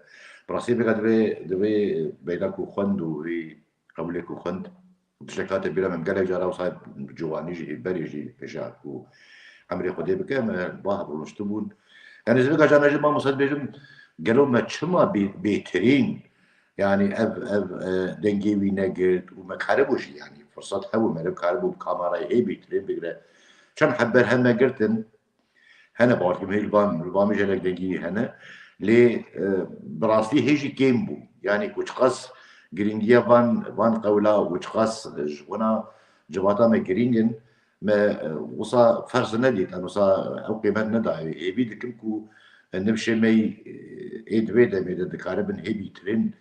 براسي بقى دبي بينك وخند وهي قبلك وخند بشكات بلا من قال جارا وصايب جواني جي بري جي بشاك و عمري خده بك ما باهر ونشتبون يعني زي بقى جانا جماعة مصاد بيجم قالوا ما تشما بيترين يعني دنجي وينجد وما كاربوش يعني فرصات حلوة ما كاربو بكاميرا هي بيترين بقى كان حبر هنا قرتن هنا بعرفهم هي البام جالك دنجي هنا لي براسي هيجي كيمبو يعني كوش قص جرينجيا فان قولا وش قص جونا جواتا ما جرينجن ما وصا فرز نديت أنا وصا أوقيمات ندع يبيد كمكو نمشي مي إدويدا ميدا دكاربن هبي ترين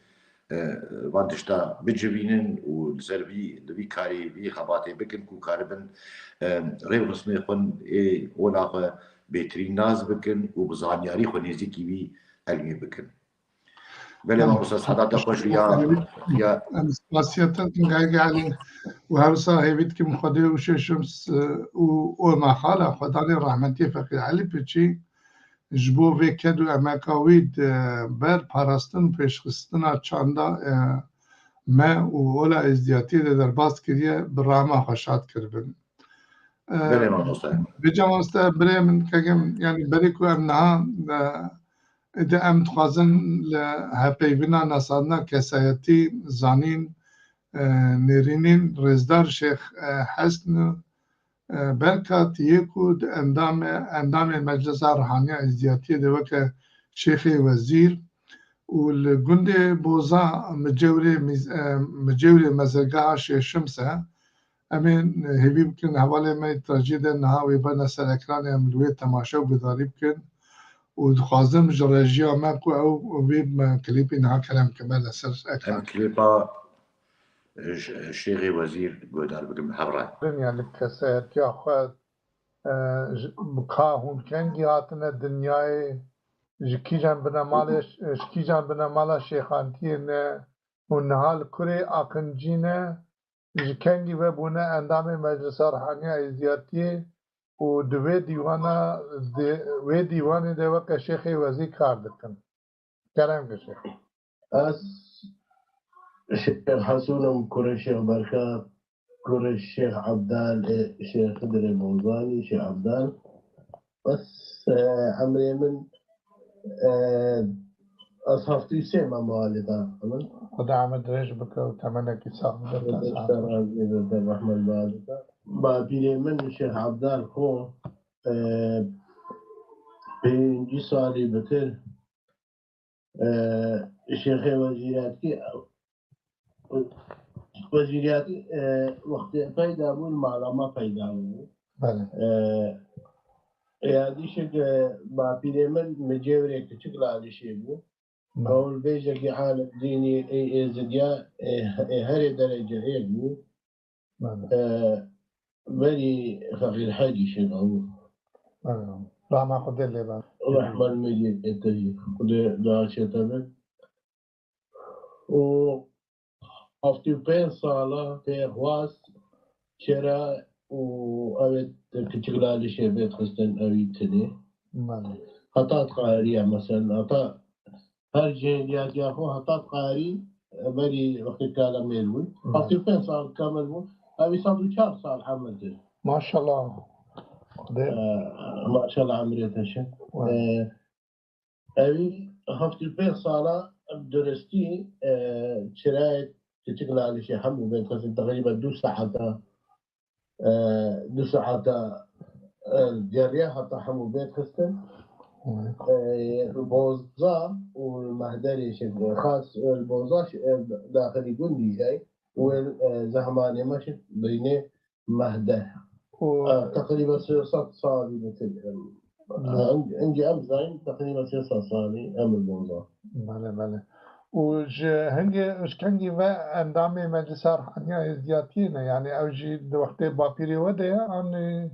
وانتشتا بجوينن والسربي دبي كاري بي خباتي بكن كو كاربن ريو رسمي خون اولاقه بيترين ناز بكن وبزانياري خون نزيكي بي علمي بكن بله ما استاذ حضرتك خوش يا سپاسیت گاگالی و هر صاحبیت که مخاطب وشه شمس و ما خاله خدای رحمتی فقیر علی پچی جبو وکد و امکاوید بر پاراستن پیشخستنا چاندا ما و اولا ازدیاتی در باز کریه برامه خوشات کربن بله مامۆستا بجا مامۆستا برێ من کەگەم ینی بەریکو ئەم نەها ئەدە ئەم دخوازن لە هەپەیڤنا ناساندنا کەسایەتی زانین نێرینین ڕێزدار شێخ حەسن بەرکات یەک و ئەندامێ مەجلسا ڕەحانیا ئەزدیاتیە دەوەکە شێخی وەزیر و li gundê boza micewrê mezirgeha şêşimse em ê hêvî bikin hevalê me trajî de niha wê bene ser ekranê em li wê temaşe û gudarî bikin û dixwazim ji rejiya me ku ew vê klîpê niha keremkime li ser ekran. ئەم کلیپا شێخی وەزیر گۆدار بکەم هەڕە Yani kesayetiya xwe ka hûnkengî hatine dinyayê ji kîjan binemala şêxantiyê ne û niha li kurê aqîncî ne ji kengî ve bûne endamê Meclisa Rihaniya Êziyatiyê û di wê dîwanê de weke Şêxê Wezîr kar dikin. Kerem Şêx. Ez Şêx Hesûnum kurê Şêx Berkat, kurê Şêx Ebdal, Şêx Xidrê Bozanî, Şêx Ebdal. Bes emrê min ez heftî sê me malê da xwinin. Xuda em dirêj bike û temenekî sax bide. Rehman malê da. Bapîrê min Şêx Ebdal xwe pêncî salî bitir Şêxê Wezîriyatî wextê peyda bû malama peyda bû. Yadîşek bapîrê min micewrê kiçik lalîşê bû. Qewlbêjekî alim dînî êzidiya herê derece hêk bû. Berî Feqîr Hedî şêxa bû. Rahma Xwedê lê be. Rehman mêlî tevî Xwedê daçête be. û heftî û pênc sala pêxwast çêra û ew ê kiçik lalîşê bêt xistin ewî tinê. Heta diqariya meselen heta her cêhiliyatiya xwe heta diqarî berî wextê kalemêl bû. Heftî û pênc sal kamil bû. Evî sed û çar sal hemil kir. Maşallah. Maşallah emrê teşin. Evî heftî û pênc sala duristî çirayê kiçik lalîşê hemû bêt xistin teqrîben du saeta geriya heta hemû bêt xistin. Boza û mehderê xas boza daxilî gundî jay û zehmanê me bînê mehder. تقريبا 300 صالي مثل عندي امزاين تقريبا 300 صالي ام الموضوع. بله. وهنجي اشكنجي و اندامي مجلس رحانيا ازدياتين يعني اوجي وقت باقيري وده اني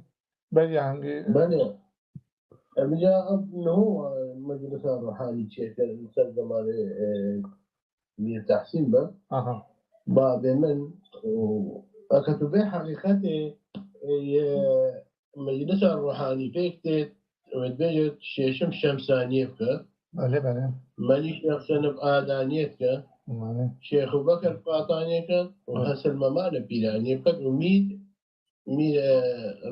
بلي هنجي بله. بجا انه هو مجلس الروحاني شيخ مسلم على مير تحسين به. باب من وكتبه حقيقته مجلس الروحاني فيكتت ودبيت شيشم شمسانية بك. بله. مالي شيخ سنب آدانية بك. شيخ بكر قاطانية بك وحسن ممالة بيرانية بك وميد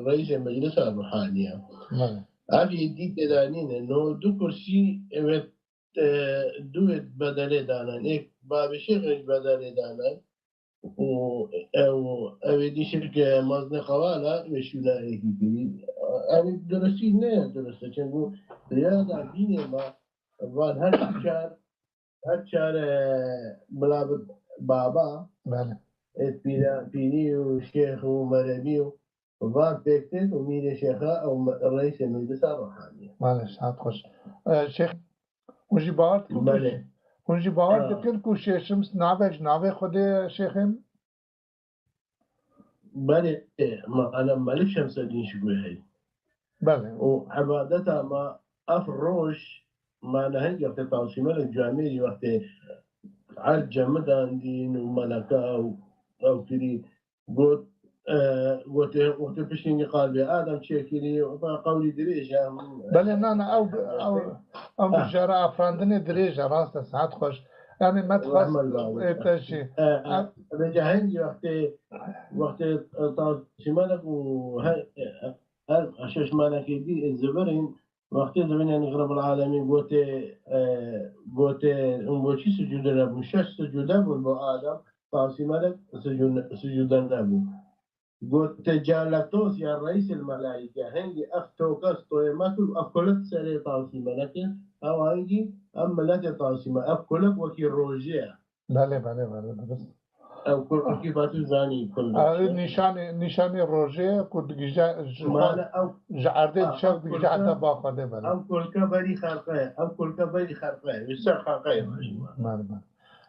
رئيس المجلس الروحانية. أبي دي تدانين إنه دو كرسي دوت بدلي دانا إيه باب شيخ بدلي دانا أو دي شركة مازن قوالا وشولا هيجري أنا درسي نه درسته چنگو رياضة ديني ما وان هر چار بلاب بابا بله بيني وشيخ ومربي وان بيكتت وميري شيخا أو رئيس المجلس الروحاني. معلش هات خوش شيخ ونجي باورت بله ونجي باورت دكن كو شمس ناوه خود شيخم. بله أنا مالك شمس الدين شقوي هاي. بله. وعبادتها ما أفروش ما نهج وقت تعصيم الجامعي وقت عالجة مدان دين وملكة أو كذي وقت بشيني قلبي آدم شيكلي قولي دريجة. بله أنا أو بجارة أفراندني دريجة راسته ساعات خوش يعني ما تخص تشي رجع عندي وقت شمالك وهاي عشان شمالك دي الزبرين وقت زمان يعني رب العالمين قلت بوشي سجود نبو شش سجود نبو آدم طاسي ملك سجود نبو قلت جالتوس يا رئيس الملائكة هنجي أفتوكس تويماتو أفكلت سري طاسي ملك أو هنجي أم ملك طاسي ملك أفكلت وكي روجيا بله بس أو كيف تزاني كل نشانی روژه کد جعرده شرط جعده باخده بله أو كل كبري خرقه بسر خرقه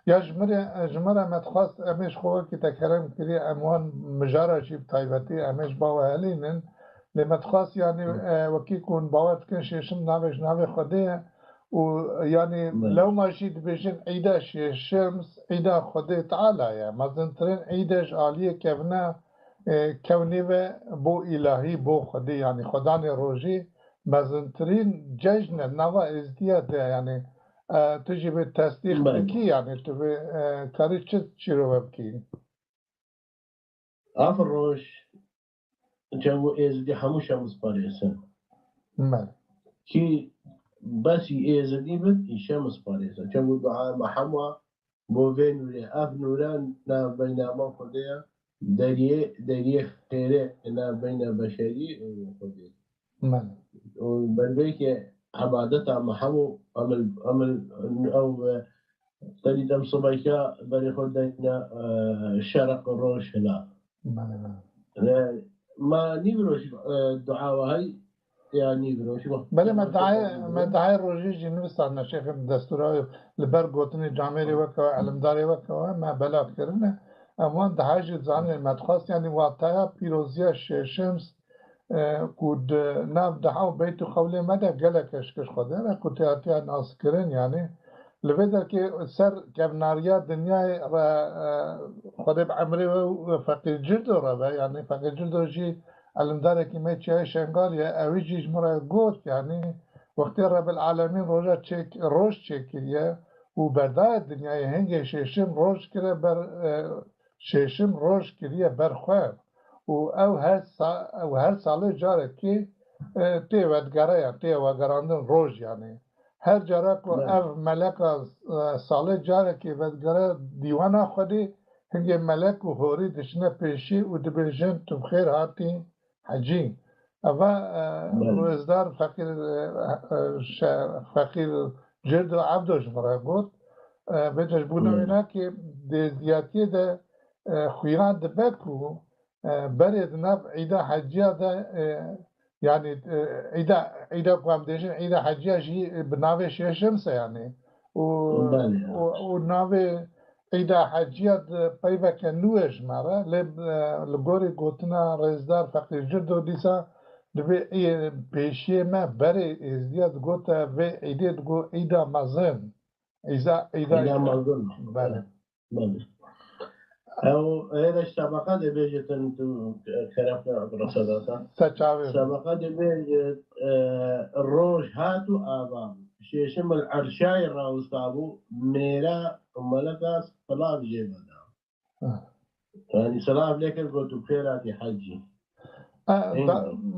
یا جمره متخواست امیش خواه که تکرم کری اموان مجاره جیب تایبتی امیش باوه هلینن لمتخواست یعنی وکی کن باوت کن شیشم ناوش ناوی خوده و يعني لو ما جيت بيجن عيدا الشمس عيدا خدي تعالى يعني مازنترين عيداش عالية كفنا كوني بو إلهي بو خدي يعني خداني روجي مازنترين ججنا نوا ازدياد يعني تجي بالتصديق بكي يعني تبي كاري تشيرو بكي أفروش جو ازدي حموشة مصباريسن كي بس يزدي بد يشمس باريسا كم دعاء محمد بوفين ولا أفنوران نا بين ما خديا دريه خيره نا بين بشري وخديا وبالبيك عبادة محمد عمل أو تريد أم صبيكا بري خدنا شرق الروش هنا ما نيبروش دعاء هاي يعني بله مدعای روژی جنوب عنا شیخ دستورای لبر گوتنی جامعه وکا علمداری وکا ما بلاغ کرنه اما دعای زانه مدخواست یعنی واقعا پیروزی شمس کود ناف دعاو بیت خوله مده گلکش کش خوده و کتیاتی ناس کرن یعنی لبدر که سر کبناریا دنیای خود بعمره و فقیر جلد رو یعنی فقیر جلد رو جی علمداره که می چه شنگاریه اویجیش مرا گفت یعنی وقتی رب العالمین روش چکیه و بردای دنیای هنگ ششم روش کره بر ششم روش کریه بر خواه و او هر ساله جاره که تیودگره یا تیوگراندن روش یعنی هر جاره که او ملک ساله جاره که ودگره دیوانه خودی هنگ ملک و هوری دشنه پیشی و دبیجن تو بخیر هاتی حجی اما روزدار فقیر جلد و عبدش مرا گفت بهش بودم که دیزیاتی ده خویان ده بکو برید نب عیدا حجیه ده يعني عيدا قام ديشن عيدا حجية جي بناوي شمسة يعني وناوي عيدا حجية بايبا كنوش مرة لبوري قوتنا رزدار فقير جردو ديسا لبي بيشي ما بري ازدياد قوتا في عيديد قو عيدا مازن عيدا مازن بله أو هذا السابقة بيجت أنتم كرفنا برصاداتها سابقة بيجت الروج هاتو آبام شيشم العرشاي راوستابو ميرا ملكا صلاة جيبنا يعني صلاة لكن قلت بخيراتي حجي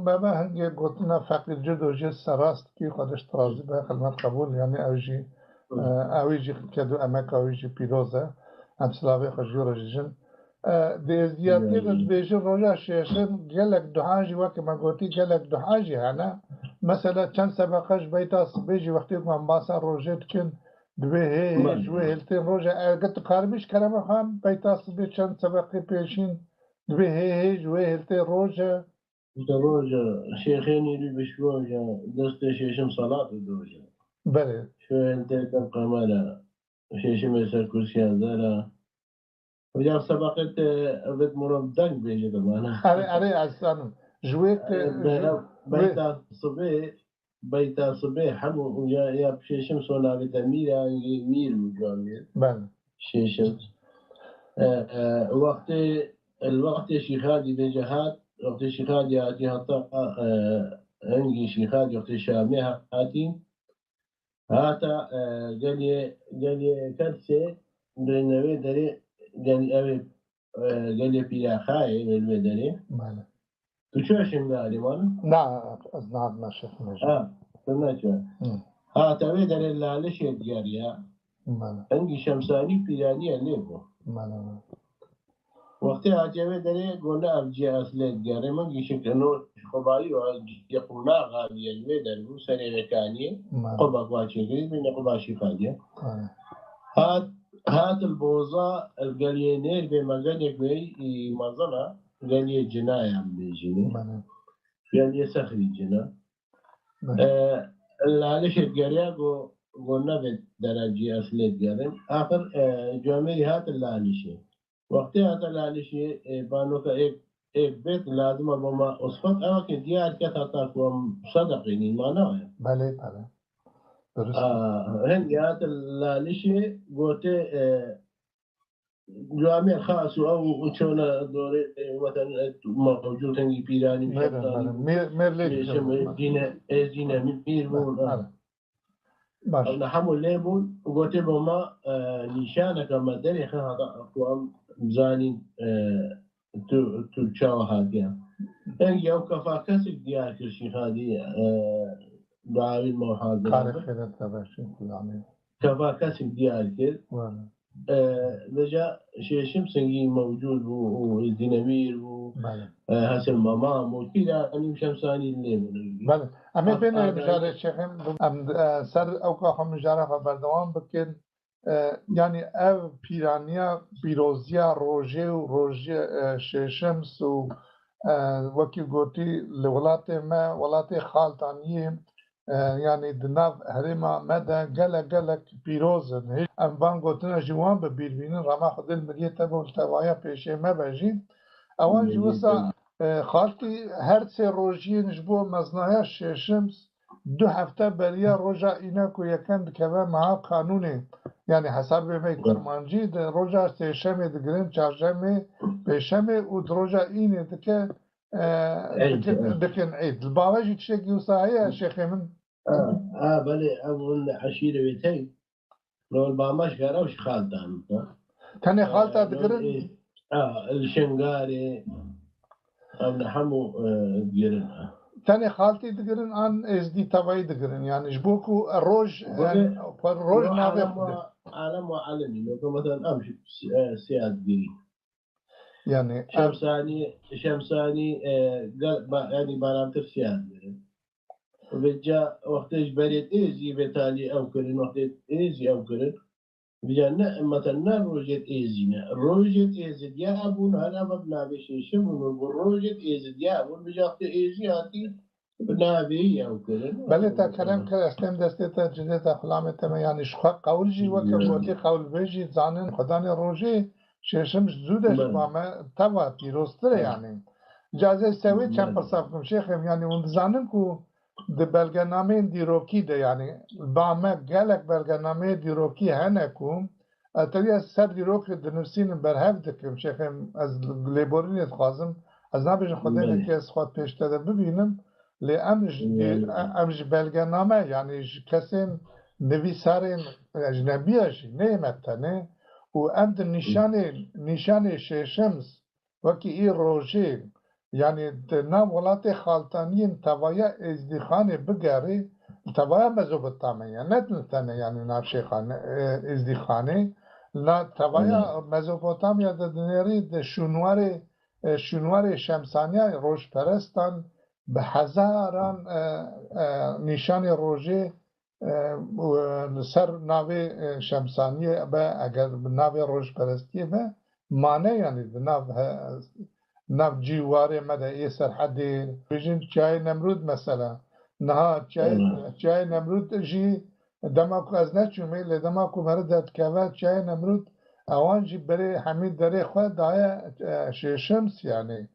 بابا هنگی قلتنا فقیر جدو جي سراست كي خودش ترازي به خدمت قبول يعني اوجي كدو امك اوجي بيروزه هم سلاوی خجور جن دیزیاتی رو بیشتر روزا شیشن گلک دهانجی وقتی من گویی گلک دهانجی هنر مثلا چند سبقش بیتاس بیشی وقتی که من باسا روزت کن دوه جوه هلتین روزا اگر تو کارمیش کردم هم بیتاس بی چند سبقی پیشین دوه جوه هلتین روزا شیخینی رو بشوجا دست شیشم صلاة دوجا بله شو هلتین قمرا شیشم سر کرسی داره وجا سبقت بيت مربدك بيجي دمانا أري أصلاً جويت بيت صبي حمو ويا يا بشيشم سونا بتمير يعني مير مجامير بله شيشم الوقت شيخادي بجهات وقت شيخادي هاتي هطا انجي شيخادي وقت شامي هاتي هاتا قال لي كرسي درنوي دري قال لي أبي قال لي بيلا خاي من دري بله تو شو شنقالي مال نه از نهاد نشف نجم سنة هاتا أبي دري لا ليش يتجاريا بله أنجي شمساني بيراني الليبو بله وقتی عجبه داره گونه ابجی اصلی گره من گیشه کنو خبایی و یقونا غالیه الوی در بو سری مکانیه قبا قواچه گرید بین قبا شفادیه هات البوزا القليه نير بمجالك بي مظلة قليه جناية عم بيجيني قليه سخري جنا معلش القرية قلنا بدرجة أصلي القرن آخر جامعي هات اللالشي وقتی هذا لالشي بانو کا ایک بیت لازم بما اصفت اما که دیار که تا کوم صدقینی معنا ہے بله بله درست هندي هذا لالشي قوتي جامع خاص او شلون دوري مثلا موجود هندي بيراني مير دينا مير باش نحمل ليبون وقوتي بما نشانك مدري هذا اقوام زاني تو تشاو هاديا يعني او كفاكسك ديار كرشي هذه دعاوي المحاضرة قال خير التباشي يعني كفاكسك ديار كر لجا شيشم سنجي موجود والدينامير وهاس الممام وكذا أنا شمساني الليل بله أما بين مجال الشيخين سر أوقاف مجال خبردوام بكن يعني أو بيرانيا بيروزيا روجي شيشمس و وكي قوتي لولات ما ولات خالتانية يعني دناف هرما مدى قلق بيروزن ام بان قوتنا جوان ببيربينن رما خد المريه تبع التوايا بيشي ما بجي اوان جوسا خالتي هر سي روجي نجبو مزنايا شمس 2 هفته بريا روجا ايناكو يكن كما مع قانوني يعني حسب ما كرمانجي روجا سيشمي دغرين چارجمي بيشمي و دروجا اينه دكه دكن عيد الباواجي تشكي وصايا شيخي من بله اول عشيره بيتي لو الباماش قالوش خالتان تاني خالتا دقرن الشنغاري او نحمو دقرن تاني خالتي دقرن ان اس دي تبعي دقرن يعني جبوكو الروج الروج نافق عالم وعالمي لو مثلا امشي سياد دقري يعني شمساني يعني بارامتر سياد وبجا وقتش بريد إيزي بتالي أو كرن وقت إيزي أو كرن بجانا مثلا روجت إيزينا روجت إيزي ديابون هلا مبنا بشيشم وروجت إيزي ديابون بجاقت إيزي هاتي بنابي أو كرن بله تا كلام كرستم دستتا جدتا خلامتا ما يعني شخا قول جي وكبوتي قول بيجي زانن خدان روجي شيشم زودش باما توا بيروستر يعني جازه سوي چند پرسافكم شيخم يعني وندزانن كو د بلگنامه دیروکی ده يعني بامه گلک بلگنامه دیروکی هنه کوم اتریا سر دیروک دنوسین برهف دکم شیخم از لیبورین اتخوازم از نبیش خودم که از خود پیشتده ببینم لی امش بلگنامه يعني کسین نویسارین اجنبیش نیمتنه و امد نشان ششمس وکی ای روژه يعني نام ولات خالتانيين توايا ازدخاني بقاري توايا مزوبطامية نتنتنى يعني نام شيخان ازدخاني لا توايا مزوبطامية دنيري شنواري شمسانيا روش پرستان بحزاران نشان روجي سر ناوي شمسانية با اگر ناوي روش پرستي با معنى يعني ناف جیواره مده ای سرحدی بجن چای نمرود مثلا نه چای نمرود جی دماغو از نچومه لی دماغو مرد که چای نمرود اوان جی بره همین داره خود دایه شمس يعني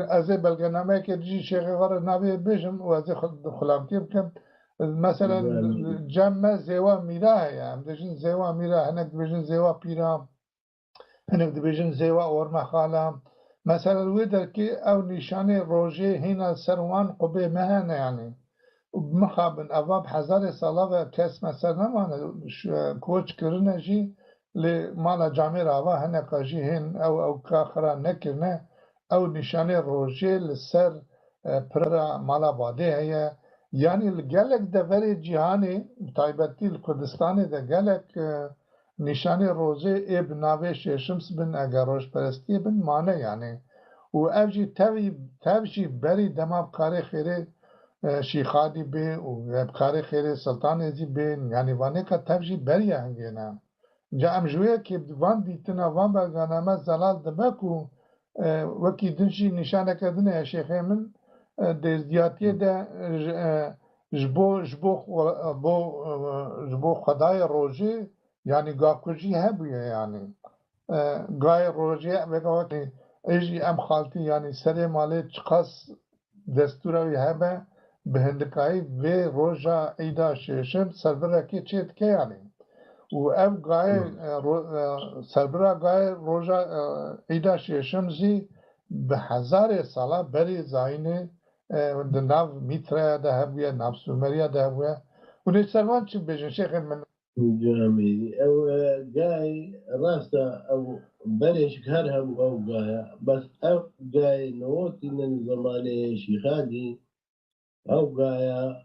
از بلگنامه که جی شیخ غار ناوی بجم و از خلامتی بکم مثلا جمع زیوا میره هم دجن زیوا میره هنک بجن زیوا پیرام هنك دبيجن زيوا أورما خالام مثلا ويدر كي أو نشاني روجي هنا سروان قبي مهانا يعني بمخابن أباب حزار صلاة كاس مثلا ما كوش كرنا جي لمالا جامعة روا هنا كاجي هن أو كاخرا نكرنا أو نشانة روجي للسر برا مالا بعده هي يعني الجالك دفري جهاني تايبتي الكردستاني ده جالك نشانه روزه ابناوه ششمس بن اگروش پرستی بن مانه يعني و افجي تاوجي بري دما بكاري خيري شيخادي بي و بكاري خيري سلطان ازي بي يعني وانه کا تاوجي بري هنگينا جا امجوية كي وان ديتنا وان بغانما زلال دبكو وكي دنشي نشانه كدنه يا شيخي من دزدياتي ده جبو خدای روجي يعني قاكوجي هبوية يعني قاي روجي وقواتي ايجي ام خالتي يعني سري مالي تقص دستوروي هبه بهندكاي في روجا ايدا شيشم سربرا كي تشيت كي يعني و ام قاي سربرا قاي روجا ايدا شيشم زي بحزار سالا بري زاينه ناف ميترا ده هبوية ناف سومريا ده هبوية ونسلمان چه بيجن شيخ من جميل او جاي راستا او بريش كارها او جايا بس او جاي نوتي من زمان شيخادي او جايا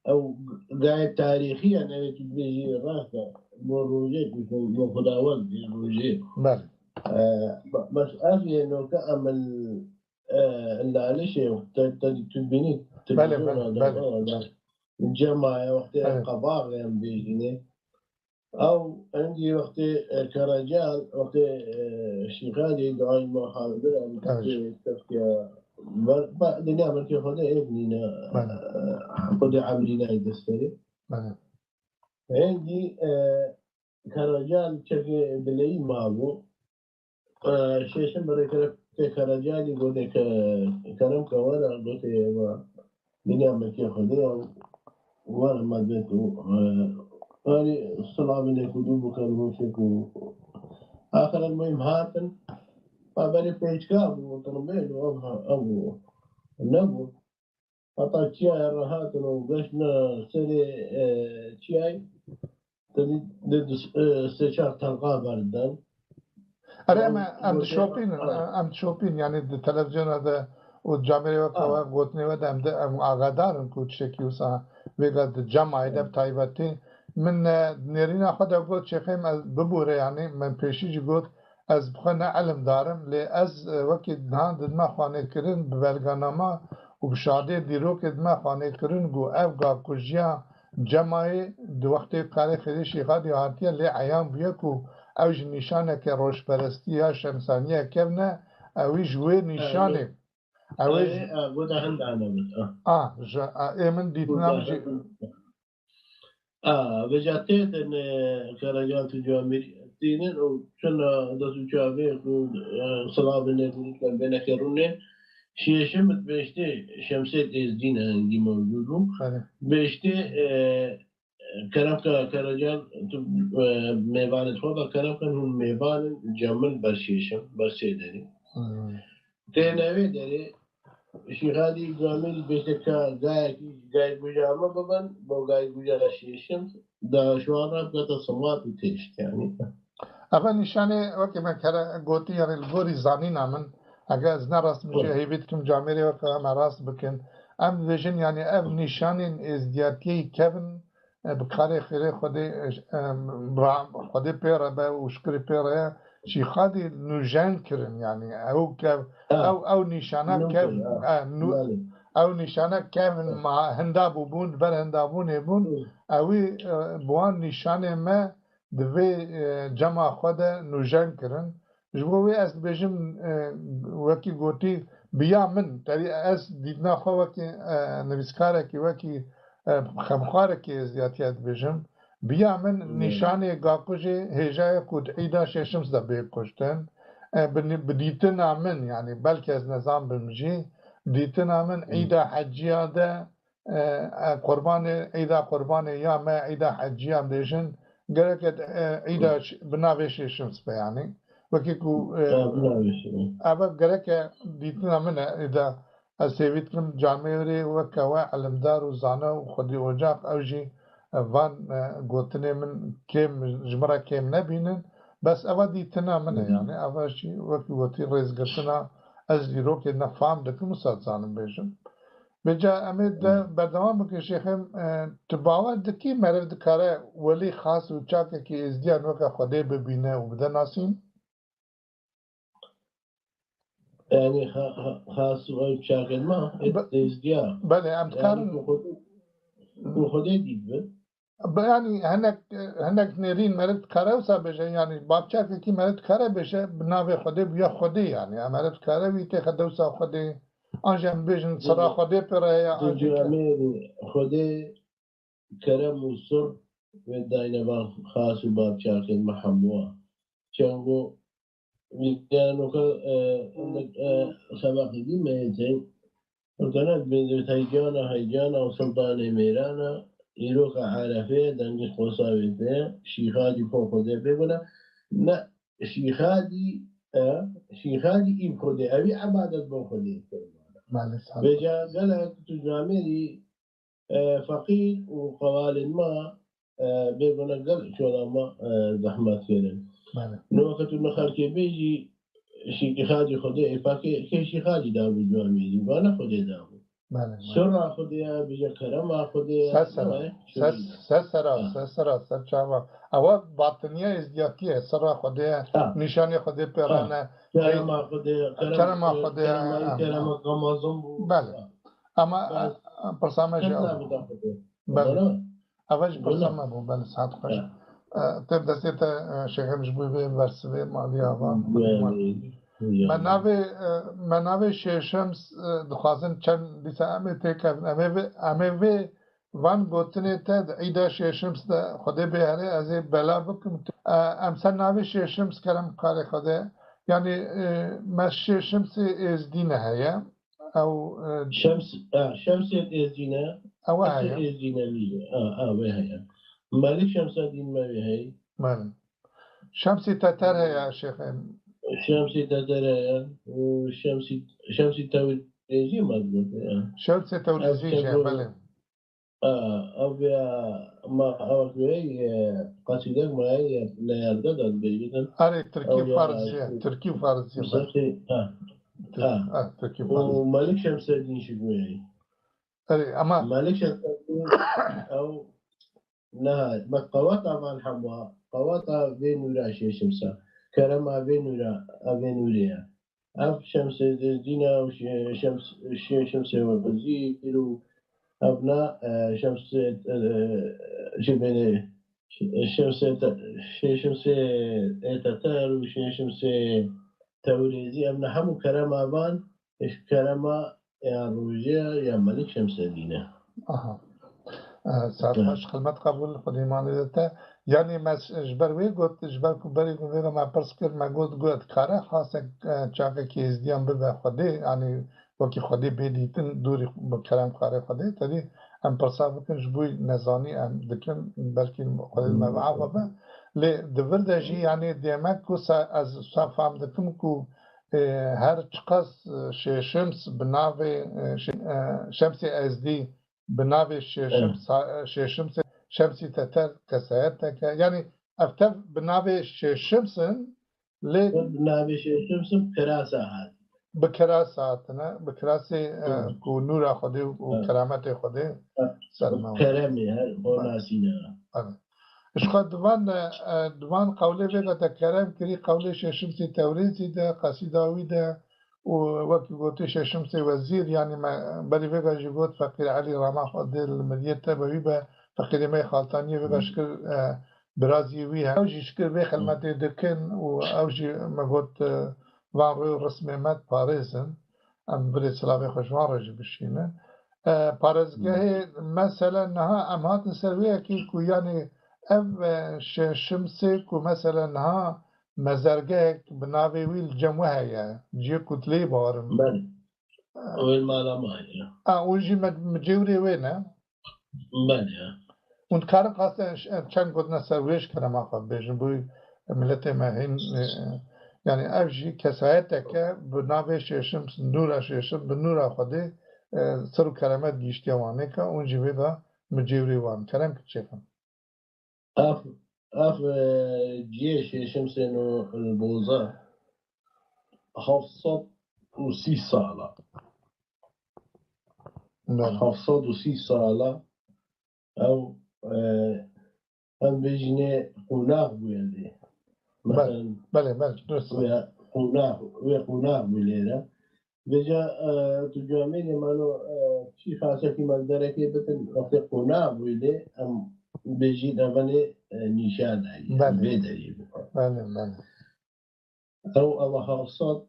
او جاي تاريخيا انا تبيجي راستا بروجيت بو خداوند بروجيت بله بس افي انه كامل اللي عليه شيء تبيني بله الجماعة وقت القضاء يعني بيجيني أو عندي وقت كرجال وقت شغالي دعاء محاضرة تفكير بعد نعمل كي خذ ابننا خذ عملنا يدستري عندي كرجال شكل بلاي ماغو شيء شمبر كرجال يقول لك كلام كوالا قلت نعمل كي خذ وانا ما بيته هذه الصلاة من يكذوب كانوا شكو آخر المهم هاتن فبني بيجكاب وطرمين أبو النبو أطا تشاي هاتن وقشنا سري تشاي تدي استشار تلقى بردان أنا أم شوبين يعني التلفزيون هذا والجامعة وكوا قوتني وده أم أغادار كود شكيو سا وقت الجامعة ده بتاعتي من نيرينا خدا قلت شيخيم از ببوره يعني من پیشی قلت از بخنا علم دارم لی از وقتی دهان دما خانه کردن ببرگانما و بشاده دیرو که دما خانه کردن گو اف گا کجیا جمعی دو وقتی کار خیلی شیخادی هاتیه لی عیام بیکو اوج نشانه که روش پرستی یا شمسانیه کبنه اوی جوه نشانه اوی بوده هندانه من دیتنام جی بجاتيت ان كرجال تجامري تينن وكنا دسو جابي صلاه بين بينك رونين شيشمت بيشتي شمسيت ازدين عندي موجود بيشتي كلام كرجال ميبان تفضل كلام كان ميبان جمل برشيشم برسيدري تناوي دري شيخادي جامل بيتكا جاي بجامة ببن بو جاي بجامة شيشم دا شوارا بقتا صمات وتيشت يعني أبا نشانه وكي ما كرا قوتي يعني الغوري زانين عمن أجا ازنا راست مجي هيبتكم جاميري وكا ما راست بكن أم فيجن يعني أب نشانين ازدياتي كيفن بكاري خيري خدي بيرا با وشكري بيرا شي خادي نوجان كرن يعني أو كيف أو نشانه كيف أو نشانه كيفن مع هندابو بون بر هندابون يبون أوي بوان نشانه ما دوی جمع خود نوجان کرن جبوی از بجم وکی گوتی بیا من تری از دیدنا خو وکی نویسکاره کی وکی خمخاره کی زیاتیت بجم بیا من نشانه گاکوجه هجای کود ایدا ششمز دا به کشتن بدیتنا من يعني بلکه از نظام بمجی دیتنا من ایدا حجیه ده قربان ایدا قربان یا ما ایدا حجیه بجن قالك عيدا بنافش الشمس يعني وكيكو أبا قالك ديتنا منها إذا سيفيت كم جامعي وكوا علمدار وزانا وخدي وجاق أوجي فان قوتني من كم جمرة كم نبينن بس أودي تنا منه يعني أفاشي وكي رئيس قلتنا أزلي روك إنه فهم دكتور مساعد زانم بيجن بجا أمد بردوام بك شيخم تباوت دكي مرد دكاره ولي خاص وچاك كي ازديان وكا خده ببينه وبدا ناسين يعني خاص وچاك ما ازديان بله أمتكارن وخده ديد يعني هناك نيرين مرد كاره وسا بجا يعني بابچاك كي مرد كاره بشه بناوه خده بيا خده يعني مرد كاره ويته خده وسا خده آنجام بيجن صرا خده پر هيا خده كرم وصر وداينبان خاص وبابچاك محموه چنگو يعني سبقي دي ميتين وكانت بين هيجانا وسلطان ميرانا يروك عارفه دنج خصاوته شيخادي فوق ده بيقولا لا شيخادي إن خده أبي عبادة بخده بجا قالت تجامري فقير وقوال ما بيقولا قال شو ما زحمات كده نوقت النخل كي بيجي شيخادي خده فكي شيخادي داو جامري وانا خده داو سرعة خديها بيجا كرامة خديها سرا سرچاوا اول باطنیه ازدیاتیه سرا خديها نشانه خديها پیرانه كرامة خديها كرامة قمازم بله اما برسامه جاو بله اولش برسامه بو بله ساعت خوش تبدأ سيتا شيخ مجبوي بين ورسوي مالي آبا مناوی ششمس دخوازن چند دیسا امی تکن امی وی وان گوتنی تد ایدا ششمس ده خوده بیاره از بلا بکم امسال ناوی ششمس کرم کار خوده یعنی مش ششمس از دینه هیا او شمس از دینه او هیا از دینه لیه وی هیا مالک شمس دین ما وی هی شمسی تتر هیا شیخ شمسي تدريا وشمسي توريزي مضبوط شمسي توريزي بله أبيا ما أوكي قصيدة ما هي لا يردد بيجي أري تركي فارزية تركي فارزية ومالك شمس الدين شكوي أري أما مالك شمس الدين أو نهار ما قواطع من حموا قواطع بين ولا شيء شمسة كرم أبينوريا أب شمس الدين أو شمس وزير أبناء شمس جبنة شمس تتار وشمس توريزي أبناء حمو كرم أبان كرم يا روجيا يا ملك شمس الدين سرخوش خدمت قبول خودی مالیدته یعنی مس جبروی گفت جبر کوبری گفت ما پرس کرد ما گفت کاره خاصه چاقه کی ازدیام به خودی یعنی وقتی خودی بدیتن دوری بکرم کاره خودی تدی ام پرسا بکن جبوی نزانی ام دکن بلکه خودی مبعوض به ل دورده جی یعنی دیمک کو از فهم دکم کو هر چقص شمس بناوی شمسی ازدی بناوي شمسي تتر كسيتك يعني افتف بناوي شمسن لي بناوي شمسن كراسات بكراساتنا بكراسي كو نور خدي وكرامات خدي سلام كرامي وناسينا اش قد دوان قوله بيغا تكرم كري قوله شمسي توريزي ده قصيداوي ده ووقتی گوته شمس وزیر یعنی بری وگا جگوت فقیر علی رما خود المدیت تبوی به فقیر می خالتانی وگا شکر برازی وی هم اوجی شکر به خدمت دکن و اوجی مگوت وان روی رسم مد پاريزن ام بری سلاوی خوشوان رجی بشینه پاريزگاه مثلا نها امهات سرویه که یعنی اف شمس کو مثلا نها مزرگه بناوی ویل جمعه هیا جی کتلی بارم بله ویل مالا مایا اونجی مجوری وینه بله اون کار قاسه چند گود نسرویش کنم آخه بیشن بوی ملت ما هین يعني أفجي كسايتك بنابي شيشم نورا شيشم بنورا خدي سر كلمات جيشتي وانيكا ونجي بيبا مجيوري وان كلام كتشيفم اف جيش شمس انه البوزة حفصت وسي صالة حفصت وسي صالة او هم بيجني قناغ بيدي مثلا بله قناغ بليرة بجا تجامعي مانو شي خاصة في مقدرك بتن وقت قناغ بيدي ام بيجي دفني نشان هاي بله أو حفصت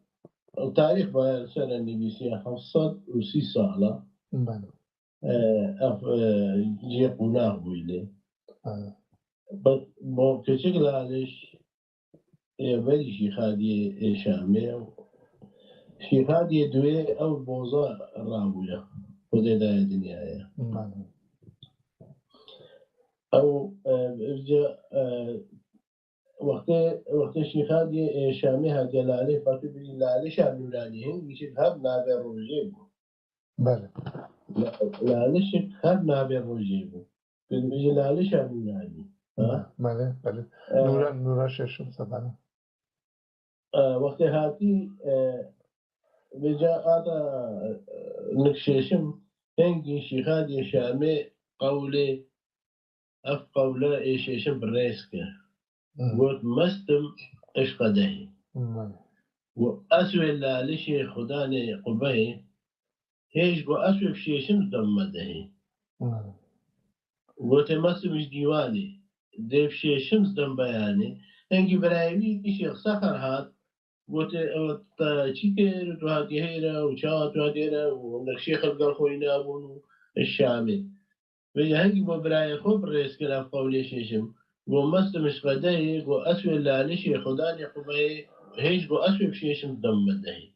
التاريخ بقى سنة النبيسية حفصت وسي صالة جي قناغ بيدي بشكل علاش بری شیخادی شامه شیخادی دوی او بوزا رابویا خود دای دنیای او ارجع وقت شیخادی شامه ها جلاله فاتو بی لاله شامه لاله هم میشه هب نابه روزه بو بله لاله شک هب نابه روزه بو بی لاله شامه لاله بله نورا ششم سبانه وقت هاتی بجا هذا نكشيشم هنجي شيخاد يشامي قولي اف قولا يشيشم بالريسكة قلت مستم ايش قدهي واسوي لا لشي خداني قبهي هيش قو اسوي في شيشم دمدهي قلت مستم ايش ديواني ديف شيشم دم بياني هنجي برايوي كشيخ سخر هات قلت تشيكر وهاتي هيرا وشات وهاتيرا ونكشيخ القرخوينا ابونو الشامي بيجي هنجي براي خوب رئيس كلا في قولي شيشم قو مستمش قداي قو اسوي اللالشي خداني قبي هيش قو اسوي بشيشم دم مدهي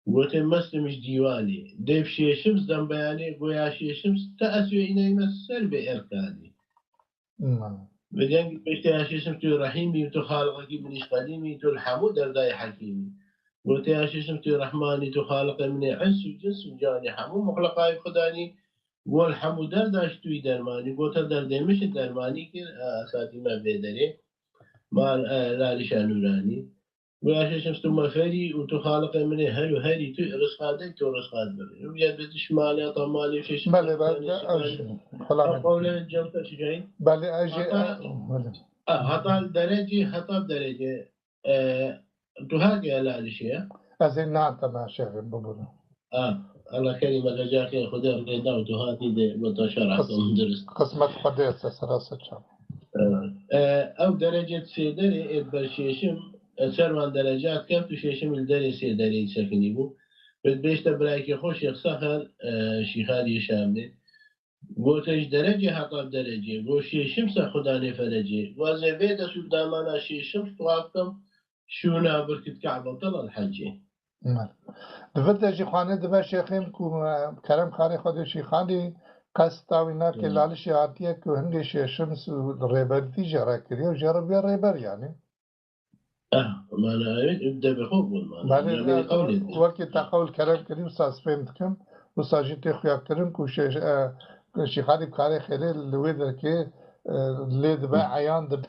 قلت مستمش ديواني ديف شيشمس دم بياني قو يا شيشمس تأسوي إني مسر بإركاني بدين بيشتي تو رحيمي تو خالقك من قديمي تو الحمود درداي حكيمي قلت يا تو رحماني تو خالق من عز وجنس وجاني حمو مخلقاي خداني قول حمو درداش توي درماني قلت دردي مش درماني كي اساتي ما بيدري ما لا لشانوراني ويا تو مفري وتو خالق من هل وهلي تو رزقادك تو رزقاد بلي ويا بدش مالي طمالي شيشم بله قولة الجوطة شجاين بله اجي هطا بدرجة تو هاجي على الشيء ازين نعم تمام شيخ بقوله الله كلمة رجاك خدا رضا وتهاتي ده متشرح درس قسمت قديس سراسة شام او درجة سيدري برشيشم سروان درجات كيف تشيشم الدري سيدري سكني بو بيش تبرايكي خوش يخسخر شيخالي شامي قوتش درجة حطب درجة قوشي شمس خداني فرجة وازي بيدا سلدامانا شي شمس توقتم شونا بركت كعبة طلع الحجة دفت جي خانه دفت شيخين كو كرم خاري خود شيخاني قصتاوينا كي لالشي عاتيه كو هنگي شي شمس ريبرتي جرا كريو جرا بيا ريبر يعني ما انا ابدا بخوف والله وقت تقول كلام كريم ساس فهمتكم وساجيتي خويا كريم كو شي خادي بخاري خيري اللي دركي اللي دبا عيان دب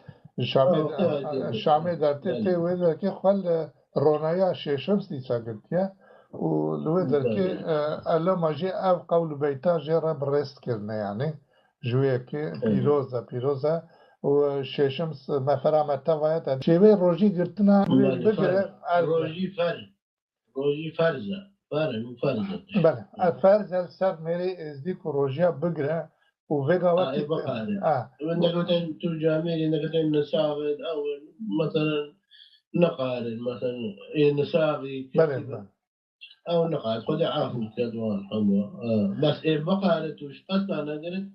الشامي درتي ويدركي خل رونايا شي شمس دي ساقلتيا ولو دركي الا ما جي او قول بيتا جرا بريست كرنا يعني جويكي بيروزا وشيشمس مثلا متى شيء روجي قلتنا بقرا روجي فرزه بله الفرز السر ميري ازديك روجيا بقرا وفيجا وقت وانك ترجمي انك نساغد او مثلا نقارن مثلا نساغي بله او نقارن خذ عافية كدوان حمو بس بقارت وش قصة انا قلت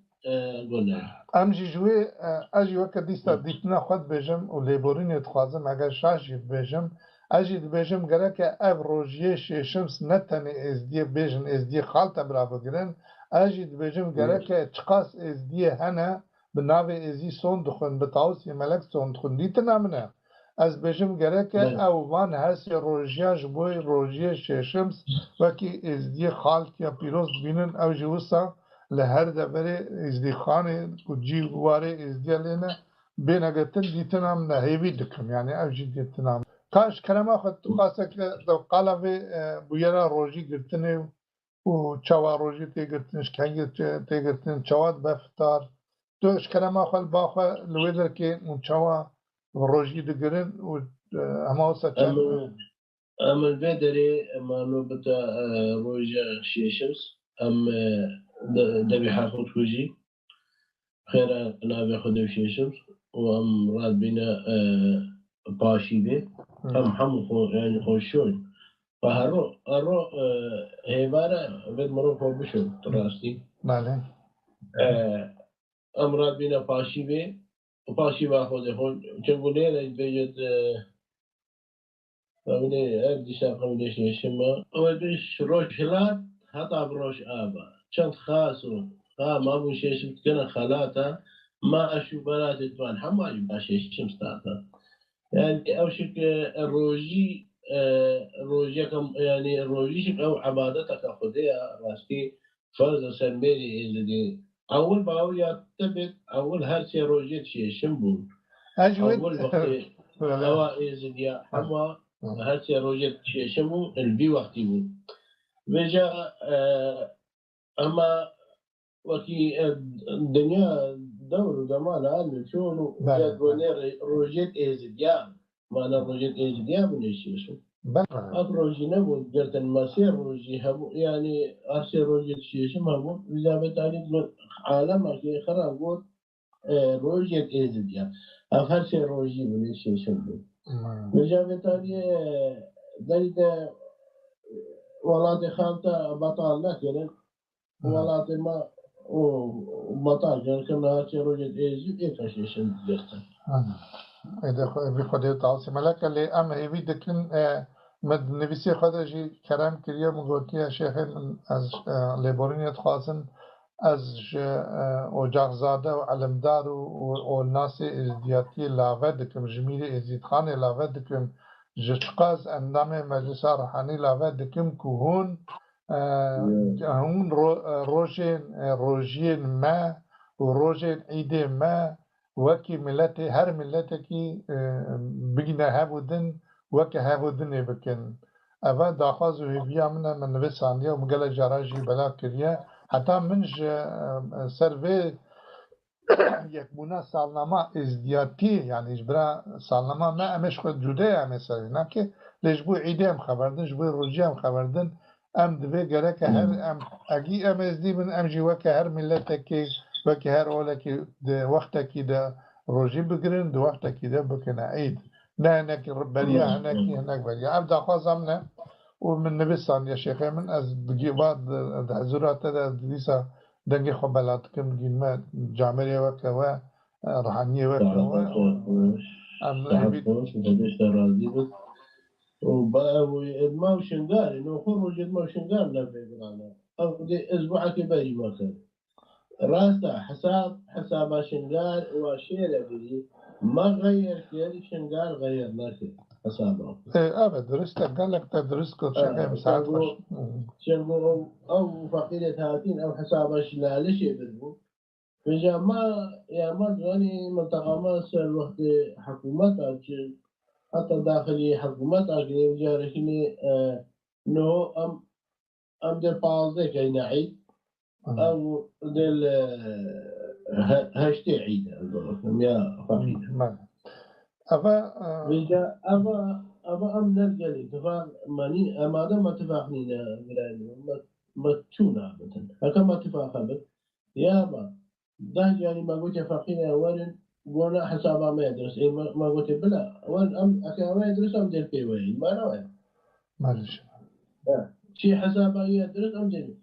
قلنا امجي جوي اجي وقت ديستا ديتنا خود بجم و ليبورين يتخوازم اگر شاشي بجم اجي بجم گرك اف روجيه شمس نتني ازدي بجن ازدي خالتا برافو گرن اجي بجم گرك چقاس ازدي هنا بناوي ازي سون دخن بتاوس ملك سون دخن ديتنا منه از بجم گرک او وان هست روژیاش بوی روژی ششمس وکی ازدی خالک یا پیروز بینن او جوسا لهر دبره ازدی خانه کجی واره ازدی لینه بین گتن دیتنام نهیوی دکم یعنی او جی دیتنام کاش کرما خود تو خاصه که دو قلبه بویرا روژی گرتنه و چوا روژی تی گرتنش کنگی تی گرتن چواد بفتار دوش کرما خود باخوا لویدر که اون چوا روژی دگرن و اما سچن اما البدري اما نوبتا روجا شيشمس ام دبي حاخد وجي خير انا باخد شيشمس وام راد بينا باشي بي هم حمو يعني خوشوي فهرو هيبارا بد مرو فوق بشو تراستي بله ام راد بينا باشي بي وباشي باخد هون تقولي لي بيجد قبلي أبدي قبلي شيشما أول بيش روش هلات هطا بروش آبا شنت خاسو ما بو شيشم كنا خلاتا ما أشوف بنات توان حما يبقى شيشم ستاتا يعني أوشك الروجي روجيكم يعني روجيشك أو عبادتك خديها راستي فرز سلميري اللي أول باول يعتبر أول هرسي روجيت شيشم بون أول وقت أوائز ديا حما هرسي روجت شمو البي وقتي بو بجا أما وكي الدنيا دور زمان عالم شو جدوني روجت إزديا ما أنا روجت إزديا بنيشي شو أبروجي نبو قلت المسير روجي هبو يعني هرسي روجت شيشم هبو إذا بتالي عالم أكي خراب قول روجت إزديا هرسي روجي بنيشي شو بجا بتالي داريد ولاد خالته بطال لكن ولاد ما وبطال كان كنا تروجد إيكاشيشن ديرتا إذا بخدي تعصي ملك اللي أم هيفي دكن مد نفسي خدجي كلام كريه مقولتي شيخ از ليبورين خاصن از اجاق زاده و علمدار و الناس ازدياتي لاوه دكم جميل ازديد خان لاوه دكم جشقاز اندام مجلس روحاني لاوه دكم كهون هون روجين ما و روجين عيد ما وكي ملتي هر ملتكي بقنا هابودن وكي هابودن بكن أبا داخاز وهبيا من نفسانية ومقالة جراجي بلا كريه حتى منج سرفي يكبونا سالنامه ازدياتي يعني اجبرا سالنامه ما امش خود جدا مثلا ناكي ليش بو عيدهم خبردن جبو روجيهم خبردن ام دبي جرك هر ام اجي ام ازدي من ام جي وك هر ملتك وك هر اولك ده وقتك ده روجي بقرن ده وقتك ده بكنا عيد لا هناك بريا هناك بريا ابدا خاصمنا ومن نبسان يا شيخ من از بجي بعض الحزورات هذا لسه دنجي خبالات كم جيما جامري وكوا روحانية وكوا ام هبيت بديش راضي بس وما وشنقال انه خرج ما وشنقال لا بيقرانا او اسبوعك باجي ما كان راسه حساب شنقال وشيله بدي ما غير كير شنقال غير لكن حسابه ابد درست قال لك تدرس كل شيء مساعد شنو او فقيرة 30 او حسابه شلال شيء بدو فجا ما يا ما يعني منطقه ما صار وقت حكومات حتى داخلي حكومات اجنبيه جاركني انه ام دير بازي كاين عيد او ديال هاشتي عيد يا فقير أبا أم نرجع لاتفاق ماني أما ما اتفاقني ما تشونا مثلا هكذا ما اتفاق بس يا أبا ده يعني ما قلت فقينا أولا قلنا حسابا ما يدرس إيه ما قلت بلا أولا أم أكا ما يدرس أم دير في وين ما نوع معلش شي حسابا يدرس أم دير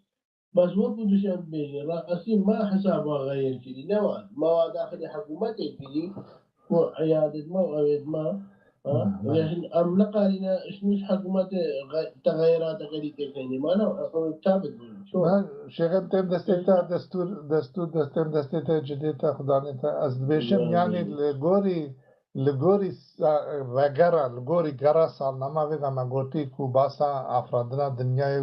بس هو بدوش أم بيجي رأسي ما حسابا غير كذي نوع ما داخل حكومتي كذي وعيادة ما وعيادة ما لكن أم لقالنا إيش حكومات تغيرات غريبة كذي ما أنا ثابت شو شغل تم دستور دستم دستتا جديدة خدانتا از بيشم يعني الجوري لگوری وگرا لگوری گرا سالنامه ویگا مگوتی کو باسا افرادنا دنیای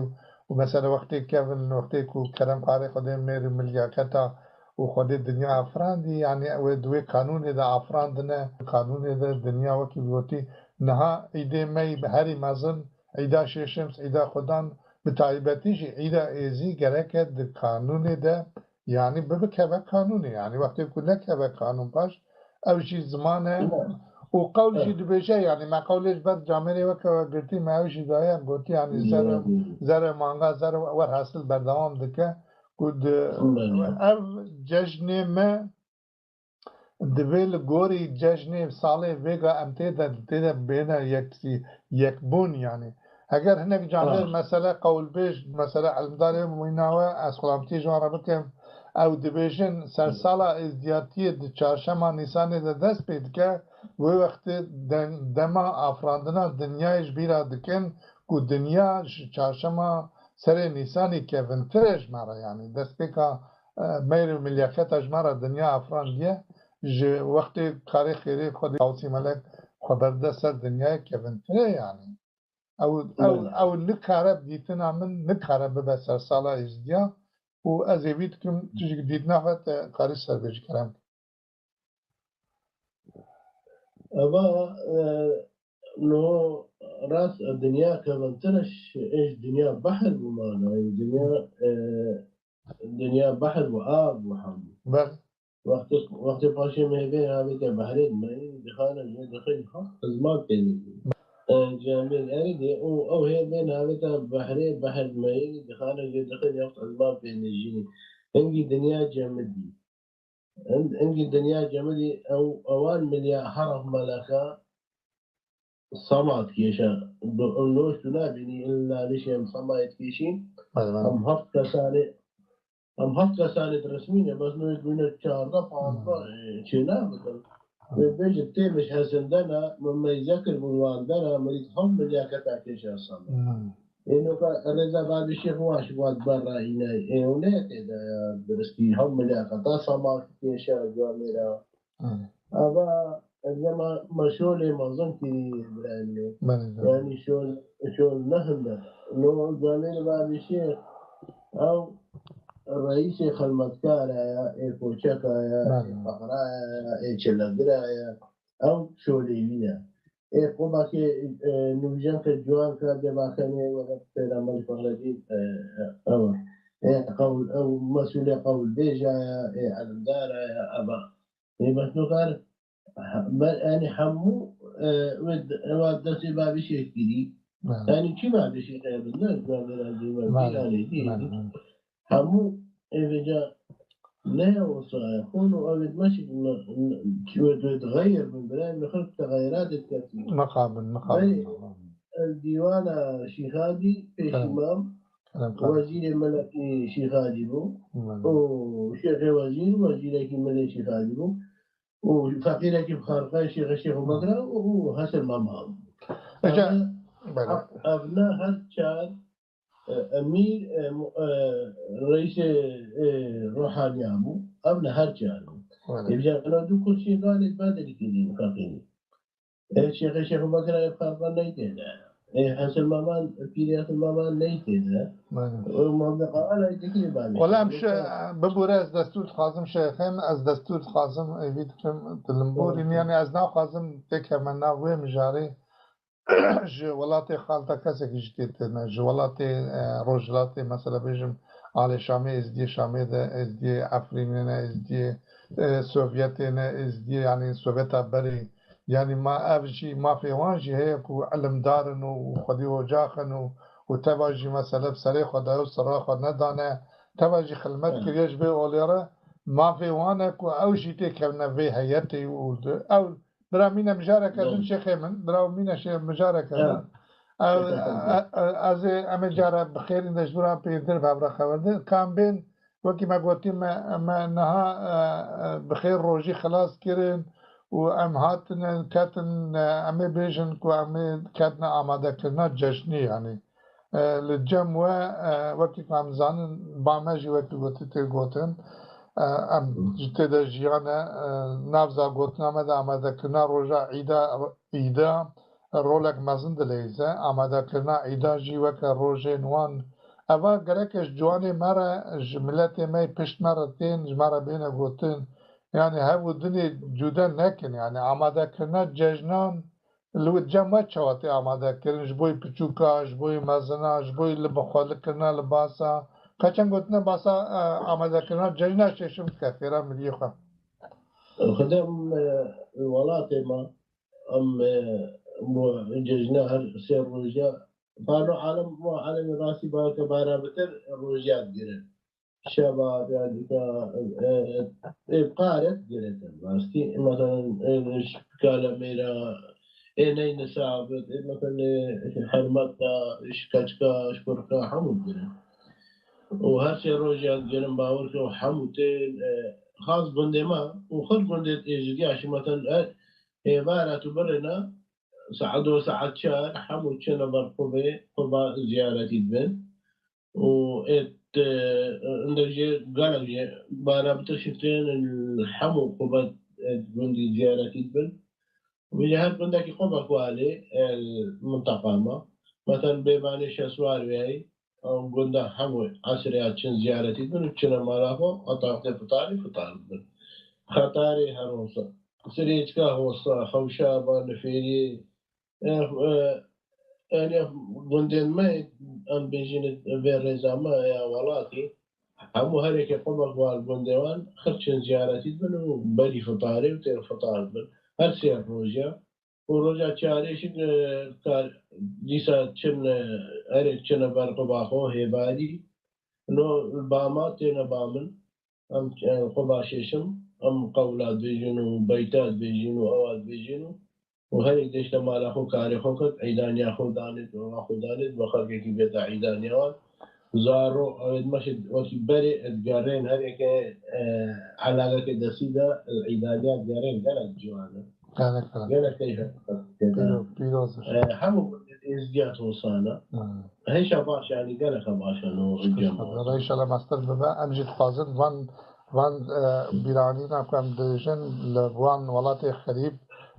و مثلا وقتی که وقتی کو کرم کاری خود میر ملیاکتا و خود دنیا افراندی یعنی و دوی قانون ده افراندنه قانون ده دنیا وکی گوتی نها ایده می به هری مزن ایده ششمس ایده خودان بتایبتیش ایده ایزی گرکت ده قانون ده یعنی ببکه و قانونی یعنی وقتی کو نکه و قانون باش او شي زمانه وقول شي دبيجه يعني ما قولش بس جامعه وكا قلتي ما وشي دايا قلتي يعني زر مانغا زر ور حاصل بردوام دكه قد او جشن ما دبل غوري جشن ساله ويغا امتى بين يكبون يعني اگر هناك جامعه مثلا قول بيج مثلا علمدار ويناوا اسقلامتي جوارا بكم او دبیژن سرسالا ازدیاتی د چهارشنبه نیسان دست پید که و وقت دما افراندنا دنیایش بیرا دکن کو دنیا چهارشنبه سر نیسانی که ونترش مرا یعنی دست پیکا میر ملیاکتش مرا دنیا افراندیه وقت کاری خیری خود قوسی ملک خبرده سر دنیای که ونتره یعنی او نکاره دیتنا من نکاره به سرسالا ازدیا و از ویدکم تجیک دیدنا هات کاری سربیج کرم. أبا نو راس الدنيا كمان ترش إيش دنيا بحر ومانا دنيا بحر وآب وحمد. بله. وقت پاشی میبینه همی که بحرین مایی دخانه دخیل خواهد ازمان پیدا جامل أريدي أو هي بين هذا بحر ماي دخانة دخل يقطع الباب بين الجيني عندي دنيا جامدي عندي دنيا جامدي أو أوان مليا حرف ملكا صمات كيشا النوش تنابني إلا لشيء صمات كيشين أم هفت كسالة رسمية بس نوش من الشارع فانفا شنا مثلا بيجي تيمش حسن دنا مما يذكر بنوان دنا مريض هم اللي كتاكيش أصلا إنه كرزا بعد الشيخ واش واد برا إنا إنه كذا درستي هم اللي كتا سما كيش جاميرا أبا إنما مشغول منظم في يعني شو نهنا لو جاميرا بعد الشيخ أو رئيس خدمتكار يا كوشكا يا فقراء يا شلقرا يا أو شولينا قوما كي نوجان كجوان كده باكني وقت رمال فردين قول أو مسؤول قول بيجا يا علمدار يا أبا بس نقول يعني حمو ود دسي بابي شيء كذي يعني كي ما بشيء غير الناس ما يعني همو إذا لا يوصل يكون أبد ماشي يتغير من بلاد خلق تغيرات كثيرة مقابل الديوان شيخادي في شمام وزير الملكي شيخادي بو وشيخ وزير الملكي شيخادي بو وفقيرك بخارقة شيخ مقرأ وحسن مامهم أبناء هالشار أمير رئيس روحاني أبو أبناء هالشار يبجع أنا دو كل شيء قال بدري كذي فقيني الشيخ مقرأ بخارقة نيتنا حسن مامان بيريات مامان نيتنا ومنطقة على يدكي بعد ولا مش ببورة از دستور خازم شيخين از دستور خازم ايدكم تلمبور يعني از ناو خازم تكمنا ومجاري جوالاتي خالتا كسك جديدنا جوالاتي روجلاتي مثلا بيجم على شامي ازدي شامي ده ازدي افرينينا ازدي سوفيتينا ازدي يعني سوفيتا بري يعني ما افجي ما في وانجي هيك وعلم دارن وخدي وجاخن وتباجي مثلا بسري خدا وصراخ ندانه تباجي خدمت كريش بي اوليرا ما في وانك او شيء كنا في هيئتي او برا مينا مجاركة دون شيخي من برا مينا شيخ مجاركة از امجارة بخير إن جبرا بيدر بابرا خوالد كان بين وكي ما قلتي ما نها بخير روجي خلاص كيرين وام هاتن كاتن امي بيجن كو امي كاتنا آماده كرنا جشني يعني للجم وكي كام زانن بامجي وكي قلتي تيقوتن ام جتدا جیانا نافزا گوتنا مدا آماده کنا روژا عیدا رولک مزن دلیزه آماده کنا عیدا جیوک روژه نوان اوا گرکش جوانی مرا جملت می پشت مرا تین جمرا بینه گوتن يعني هاو دني جدا نكن يعني آماده کنا ججنان لو جمع چواتی آماده کردن جبوی پچوکا جبوی مزنا جبوی لبخالک کنا لباسا کچن گوتنا باسا آماده کردن ججنا ششم کثیرا ملیخا خدم الولاطة ما ام ججنا هر سير روجا فانو عالم مو عالم راسي باك بارا بتر روجات جرن شباب يعني قارت جرن راستي مثلا شكالة ميرا ايني نسابت مثلا حرمتا شكاشكا شكركا حمود جرن وهر شيء روجات جرن باوركا وحموتين خاص بندما وخد بندت ايجدي عشان مثلا هيبارة تبرنا سعدو سعد شهر حمود شنا برقبة قبا زيارتي بن وإت عندك قالك بارا بتشفتين الحمو قبا بندي زيارتي بن وجهات عندك قبا كوالي المنطقة ما مثلا بيباني شاسوار وياي أو قلنا حمو عسريات شن زيارتي بن وشنا مالافو أطاقت فطاري بن خطاري هروسا سريتكا هوصا خوشابا نفيري يعني بندن ما أم بيجين بيرزاما يا ولاتي همو هريك قمر قوال بندوان خرشن زيارتي بنو بري فطاري وتير فطار بن هرسي الروجا وروجا تشاريش كار ديسا تشن هريك تشن برقباخو هيبالي نو البامات تينا بامن أم قباشيشم أم قولات بيجينو بيتات بيجينو أواد بيجينو وهي ديش لما لاخو كاري خوكت عيدان ياخو دانت واخو دانت بخلقك بيتا عيدان يوان زارو مشد وكي بري اتقارين هريك علاقة دسيدة العيدانيات قارين قالك جوانا قالك كيف بيروز حمو ازديات وصانا هي شباش يعني قالك باش انو الجمع ان شاء الله ماستر بما امجد قازن وان بيرانينا كم ديجن لوان ولاتي خريب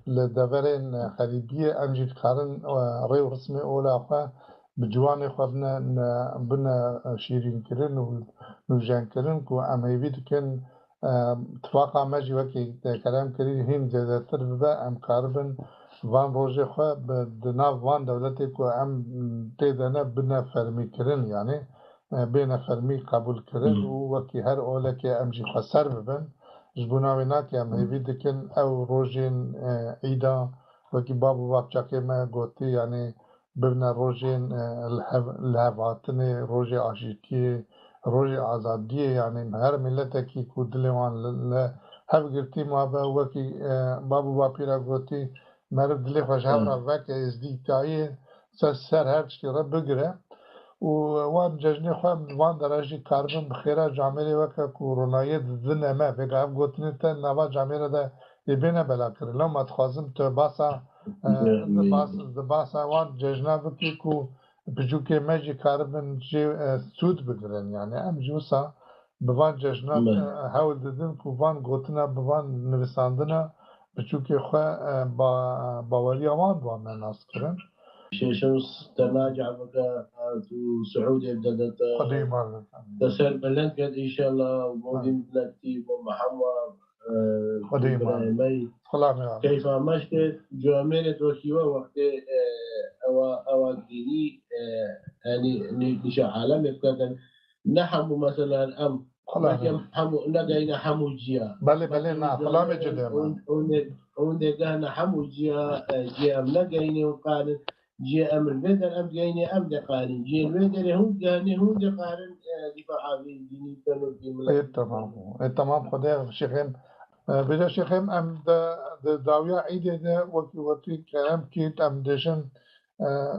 لدورين خريبية أمجد كارن ريو رسمي أولا أخوة بجواني أخوة بنا شيرين كرن ونجان كرن كو أمهيبي دكن اتفاقا ماجي وكي كلام كرين هم زيادتر ببا أم كاربن وان روجي أخوة بدنا وان دولتي كو أم تيدنا بنا فرمي كرن يعني بنا فرمي قبول كرن وكي هر أولا كي أمجي خسر ببن جبوناوینا که هم هیوی دکن او روژین ایدا وکی بابو وقتا که ما گوتی یعنی ببنا روژین الهواتن روژ آشیکی روژ آزادی یعنی هر ملت کی کودلوان هف گرتی ما با وکی بابو واپیرا گوتی مرد دلی خوش هم را وکی ازدیتایی سر هر چی را بگره وان ججنی خوام وان درجی کاربن بخیره جامعه وکه کورونایی دنه ما بگه هم گوتنی تا نوا جامعه ده یبینه بلا کرد لما تخوازم تو باسا وان ججنه بکی کو بجو که مجی کاربن جی سود بگرن یعنی ام جوسا بوان ججنه هاول ددن کو وان گوتنه بوان نویساندنه بجو که خواه باوری وان وان ناس کرن شمس تراجع بقى في سعودية بدأت تسير بلند قد إن شاء الله ومودين بلاتي ومحمد إبراهيمي كيف مشت جواميرة وكيوا وقت أو ديني يعني نشا عالم يبقى نحمو مثلا أم نحمو نجينا حمو جيا بله نا خلامي جدا وندقه نحمو جيا نجينا وقال جي أمر بدر أم جيني أم دقارن جي البدر هم جاني هم دقارن دفاع عن ديني كانوا في ملك تمام خدا شيخين بدا شيخين أم داوية عيدة ده وكي كلام كيت أم دشن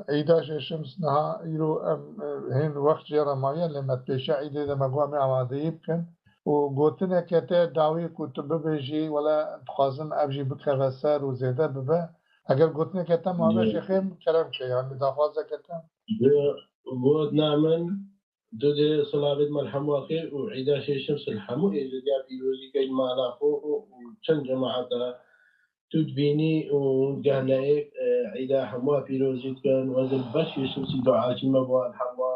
عيدة شمس نها يرو أم هين وقت جرى مايا لما تبيش عيدة ده مقوامي عمادي يمكن وقوتنا كتا داوية كتب بيجي ولا تخازن أبجي بكرسار وزيادة ببا اگر گوتنی کتم ما شیخیم کلام که یعنی داخوازه کتم بود نامن دودي صلابد مرحم واخير وعيدا شي شمس الحمو إذا جاء في روزي كي ما لاقوه وشن جماعة تدبيني وقالنا إيه عيدا حموا في روزي كان وزن بش يشمسي دعاشي مبوان حموا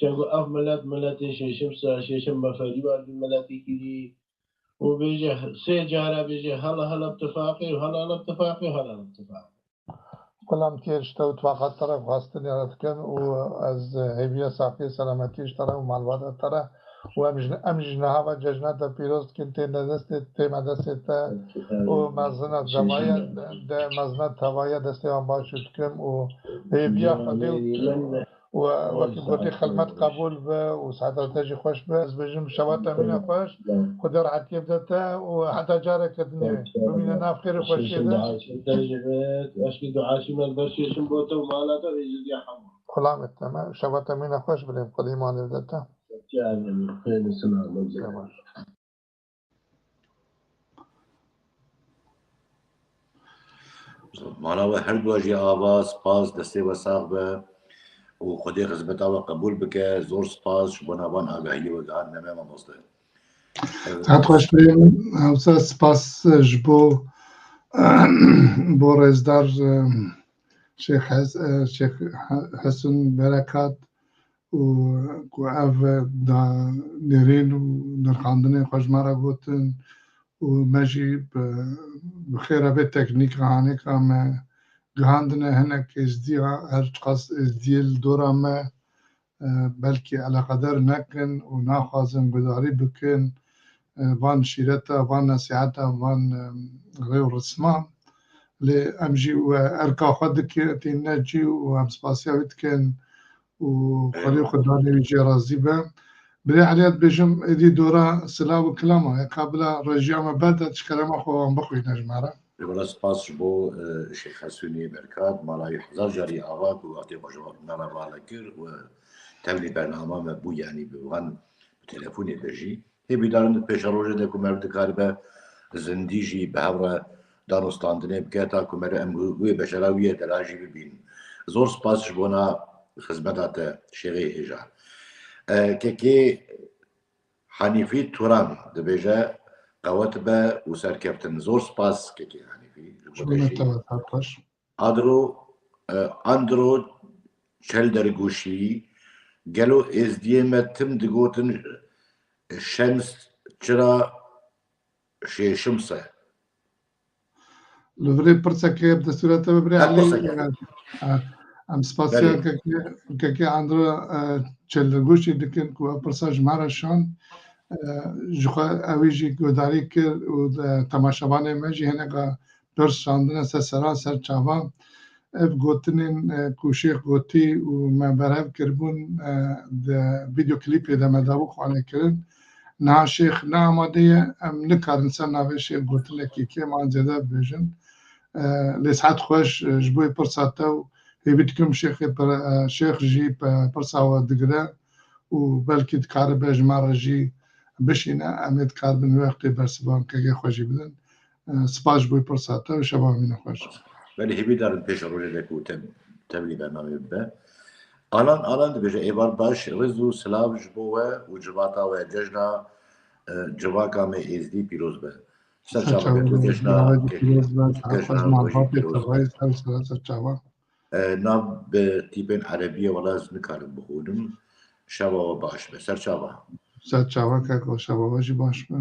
كانوا أف ملات شي شم مفاجئ ملاتي كذي وبيجي سيجارة بيجي هلا اتفاقي وهلا اتفاقي وهلا اتفاقي كلام تيش تو توقعت طرف غاستن يارتكن وأز هيبيا صافي سلامتيش طرف ومعلومات طرف وأمجنا هوا ججنا دا بيروز كنت ندست تيما دست ومزنا دوايا مزنا دوايا دست هم باشد كم وهيبيا خدي ووقت قلت خدمت قبول به وساعتها تجي خوش به از بجم شوات امين خوش خدا راحت يبدأ وحتى جارك الدنيا بمين ناف خير خوش كده اشكي دعاشي ما البش يشم بوته وما لا يجي يا حمو خلام تمام شوات امين خوش بلیم قدیمان يبدأ يعني خير السلام تمام مالا هر دو جی آواز سپاس دسته و ساق به و خودی خدمتا و قبول بکه زور سپاس بنابان آگاهی و گان نمه ما مصده ساعت خوش بلیم اوسا سپاس جبو بو رزدار شيخ حسن بركات و اف دا نرين و نرخاندني خوش مرا گوتن و مجي بخير ابي تكنيك هاني كام گهاندنه هنك ازدي هر قص ازدي الدورة ما بلكي على قدر نكن و ناخذن گذاري بكن وان شيرتا وان نصيحتا وان غير رسمان لأمجي وأركا خدك تنجي وأم سباسيا كان وخلي خداني يجي رازي به بلي عليات بيجم إدي دورا سلا وكلامه قبل رجع ما بدأ تشكلم أخو أم بخوي نجمارة ولا سپاس بو شیخ حسونی برکات مالای هزار جاری آواق و وقتی مجموعه نانا بالا کر و تبلی برنامه ما بو یعنی بوان تلفونی بجی هی بیدارن پیش روزه ده کمر دکاربه زندیجی به هوا دانستاندنه بکتا کمر امروی بشراویه دراجی ببین زور سپاس بونا خدمتات شیخی هجا که حنیفی توران دبیجه قوت به و سرکفتن زور سپاس که حنیفی اندرو چل درگوشی گلو ازدیه تم دگوتن شمس چرا شمسه لوري برسا كي بدستورات ببري علي ام سباسيا كي اندرو چل درگوشي دكن كو برسا جمارا شان جخوا اویجی گوداری کرد و تماشاوان مجی هنگا درس شاندن سر چاوان اف گوتنین کوشیخ گوتی و من برهب کربون ویدیو کلیپی ده مدابو خوانه کرن نه شیخ نه آماده ام نکارن سر ناوه شیخ گوتن که من زیده بیجن لسعت خوش جبوی پرساته و هیویدکم شیخ جی پرساوه دگره و بلکی دکاره بجمار جی بشینه امید کار بن وقتی برسبان که خوشی بدن سپاس بوی پرساته و شبا مینه خوش ولی هی بیدارن پیش روزه دکو تبلی برنامه به آلان دبیجه ایوار باش رزو سلاو جبوه و جواتا و ججنا جواکا می ازدی پیروز به سرچاوه تو ججنا سرچاوه ناب به تیپین عربیه ولا از نکارم بخونم شبا باش به سرچاوه که شبا باشی باش به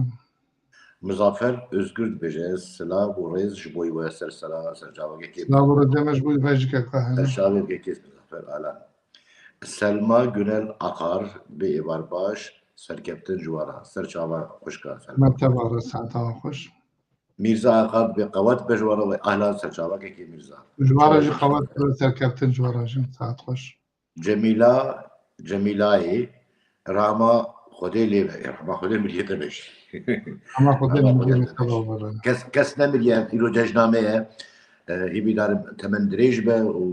مزافر özgür dibêje silav û rêz ji bo we ser serçavekê serçavekê Muzaffer Alan Selma Günel Akar bê êvar baş serkeftin ji wara serçava xwişka مرتبه ساعتها خوش Mirza Akar bê qewet be ji wara we ahlan serçavekekê Mirza جوارا جی خوات سرکفتن جوارا جی ساعت خوش Cemilayê Rama Xwedê lê ve Rama Xwedê miriyê te beşî اما خود نمیگه kes nemiriye îro cejname ye hîbî darim temen dirêj be û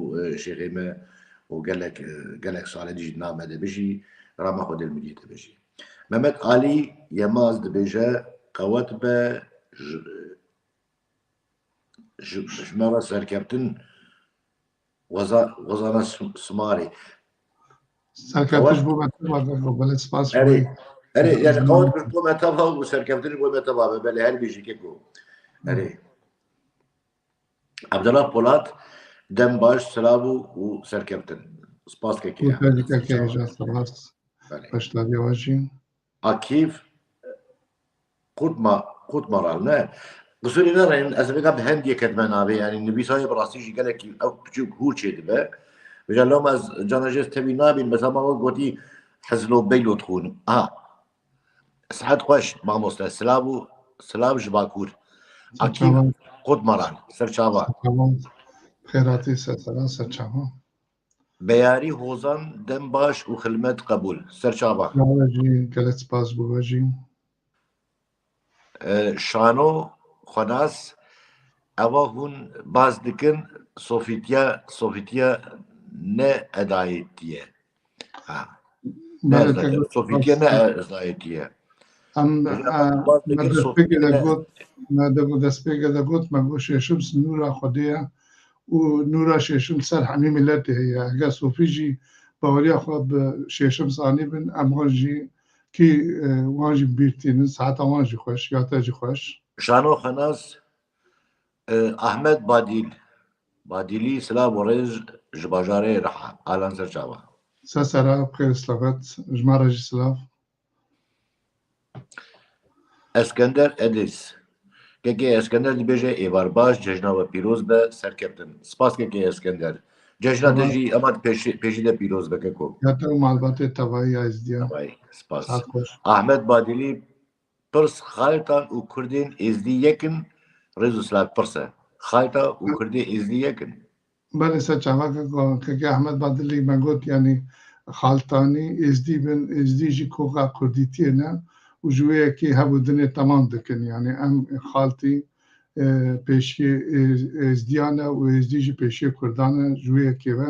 şêxê me û gelek salê dî jî name de bijî Rama Xwedê miriyê te beşî Mehmet Alî Yemaz dibêje qewet be ji me serkeftin wezana Simarê سرکەوتش بۆ بەتەوا بەڵێ سپاس ئەرێ یعنی قەوت کرد بۆ مەتەبا و سەرکەوتنی بۆ مەتەبا بەلێ هەر بێژیکە گۆ ئەرێ عەبدەڵا پۆلات دەم باش سلااو و سەرکەوتن سپاسکەکە سپاس بەشداریەوەژی ئاکیف قوتمەڕال نە قسووری نەڕێن ئەسەکە بە هەندێک کەتمە نابێ ینی نویسای بڕاستیژی گەلێکی ئەو بچووک هور چێ دەبێ بژە لەم ئەس جانەژێت تەوی نابین بەسەماوە گوتی حەزلۆ بەیلۆت خوونم سعد خۆش مامۆستا سلااو ji باکوور ئاکیف قوتمەڕال سەرچاوە خێراتی سەرسەران سەرچاوە بە یاری هۆزان دەم باش و خلمەت قبول سەرچاوە گەلێت سپاس بوەژی شانۆ خۆناس ئەوە هون باز دکن سۆفیتیا نە ئەدایەتیە سۆفیتیا نە ئەدایەتیە دەستپێگە دەگوت مەگو شێشم نورا خودەیە و نورا شێشم سەر هەمی ملەتی هەیە ئەگە سۆفیژی باوەریە خۆ بە شێشم زانی بن ئەمڕۆژی کی وانجی بیرتینن ساعتا وانجی خۆش یاتەجی خۆش شانۆ خەناس ئەحمەد بادیلی سلااو بۆ ڕێژ ji bajarê Riha alan serçawa سەسەرا بخێر سلاڤەت ژمارەژی سلااو ئەسکەندەر ئەدیس کەکێ ئەسکەندەر دibêje êvar baş cejna we pîroz be serkeftin spaskekê ئەسکەندەر cejna te jî emat pêşî de pîroz beke ku malbatê tevayî ya izdiya spas Ahmed Badilî pirs xaltan û Kurdên êzdî yekin rêz û silav pirs e xalta û Kurdê êzdî yekin belê serçavakekê Ahmed Badilî me got yanî xaltanî êzdî bin êzdî jî koxa kurdîtiyê ne û ji wê yekê hebû dinê temam dikin yanî em xaltî pêşiyê êzdiyan e û êzdî jî pêşiyê Kurdan e ji wê yekê ve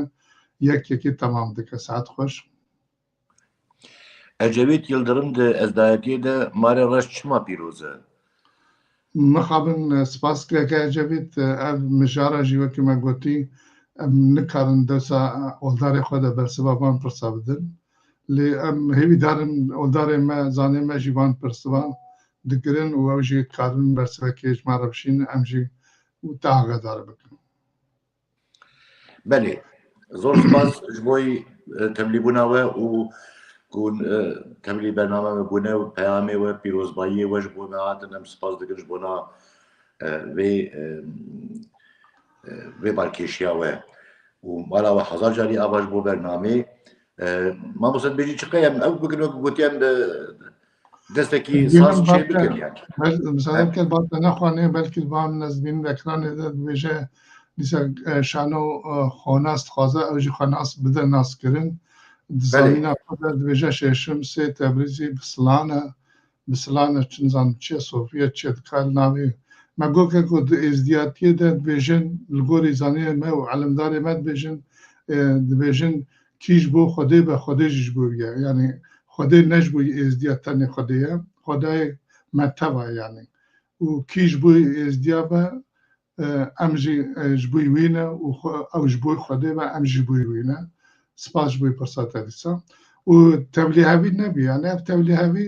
yekekê temam dike saet xweş Ecevît Yıldırım di ezdayetiyê de marê reş çima pîroz e mixabin spaskireke Ecevît ev mijara jî wekî me gotî em nikarin dewsa oldarê xwe de bersiva van pirsa bidin lê em hêvî darin oldarê me zanê me jî van pirsivan digirin û ew jî karin bersivekê ji me re bişînin em jî te agadar bikin belê zor spas ji bo temlîbûna we û temlî bername me bûne û peyamê we pîrozbayiyê we ji bo me hatin em spas dikin ji bona vê balkêşiya we û mala we hezar carî ava ji bo bernamê mamosta dibêjî çiqe em ew bikin wekî gotiyem destekî saz çê bikin yani مثلا که بات نخوانه بلکه با هم نزدین اکران دبیجه دیسا شانو خوناست خوازه او جی خوناست بده ناس کرن زمینه خود دبیجه ششم سه تبریزی بسلانه چنزان چه صوفیه چه دکال ناوی مگو که کود ازدیاتیه ده دبیجن لگوری زانیه ما و علمداری ما دبیجن کیش بو خوده به خوده جیش بوگه یعنی خوده نجبوی ازدیاتنی خوده خدای متوا یعنی و کیش بوی ازدیابه امجی جبوی وینه او جبوی خوده و امجی بوی وینه سپاس بوی پرسات دیسا و تبلیغاوی نبی یعنی اف تبلیغاوی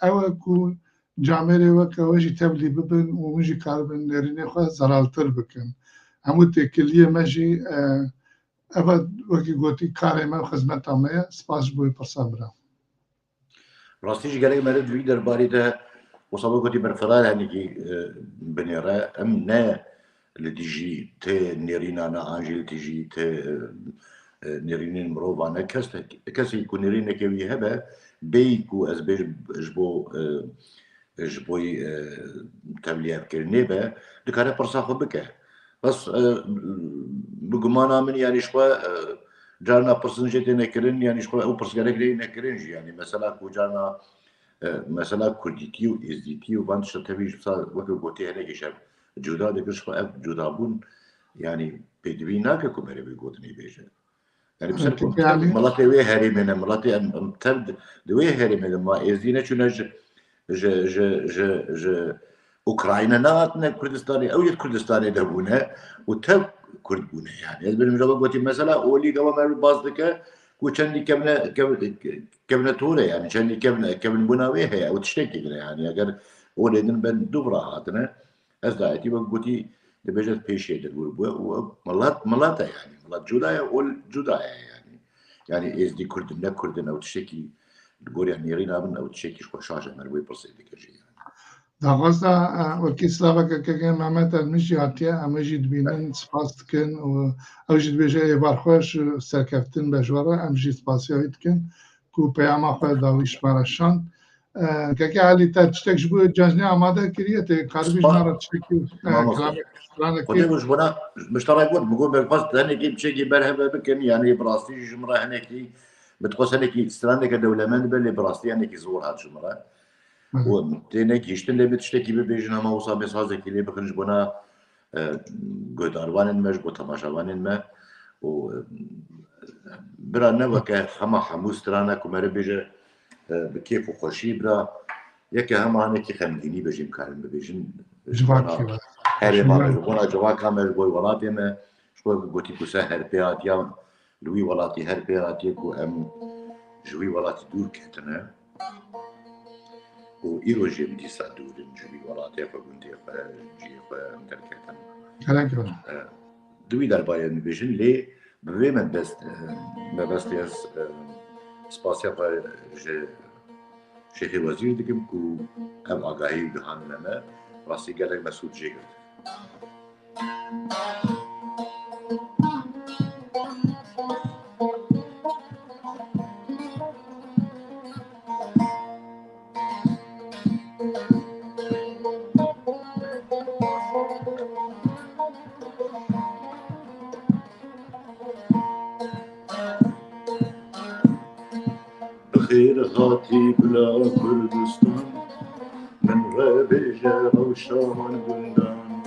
او کو جامعه و که اوجی تبلیغ ببین و اوجی کار بین نرینه خواه زرالتر بکن همو تکلیه مجی اول وکی گوتی کاری ما خدمت همه سپاس بوی پرسات برام راستیش gelek me re wî derbarî de wisa gotî berfirar henekî binêre em ne li dijî tê nêrîna ne an jî li dijî tê nêrînên mirovan ne kesê ku nêrînekê wî hebe bêyî ku ez bêjim ji bo tevliyevkirinê be dikare pirsa xwe bike bes bi gumana min yanî ji xwe carna pirsın jê tê nekirin yanî ji xwe ew pirsgerek lê nekirin jî yanî mesela ku carna mesela kurdîtî û êzdîtî û van tişta tevî ji wekî gotî henekî şev cuda dikir ji xwe ev cudabûn yanî pêdivî nake ku berê wê gotinê bêje yanî ser miletê wê herêmê ne miletê em tev di wê herêmê de ma êzdî neçûne ji Ukrayna nehatine Kurdistanê ew yê Kurdistanê de bûne û tev Kurd bûne yani ez benim java gotî mesela olî gava me baz dike وشني كمنا تورة يعني شني كمن بناويها يعني وتشتكي يعني أجر ولدن بن دبرة هاتنا أزدايتي وقتي دبجت بيشي دلوا وملاتا يعني ملات جودايا والجودايا يعني إز دي كردن أو تشتكي تقول يعني رينا من أو تشتكي شو شاشة من وين بس ديك الشيء داغوزا وكيسلافا كان محمد المجي عطيا امجي دبينن سباس كن و اوجد بيجا بارخوش سركفتن بجوارا امجي سباسيا كن كو بياما خو داويش مارشان كاكي علي تشتك جبو جاجني اماده كريت قربيش مارا تشتكي كلامك خدي مش بنا مش ترى يقول بقول بالقصد هني كي بشي برهبه بكن يعني براستي جمره هنيك بتقص هنيك استرانك دولة من بل براستي هنيك زور هاد جمره وتنك يشتن بتشتكي ببيجنا ما وصل مسازك اللي بخرج بنا قد أروان ما جبت تماشاوان ما و برا وكه هما حموس ترانا كمرة بيجا بكيف وخشي برا يك هما هنيك خمديني بجيم كارم ببيجن جواكي هري ما بنا جوا كامل بوي ولاتي ما شو قلتي كسهر بيات يا لوي ولاتي هر بيات يكو جوي ولاتي دور كتنا وإيروجي بدي سادور نجوي ولاتي فقنتي جي مدركتن كلام دوي دربايا نبيجن لي بوي من بست ياس سپاسیا پر شیخ وزیر دکم کو ام آگاهی دهان لما راستی گلک مسعود جگر بخیر هاتی بلا کردستان من ربیجه و شامان گندان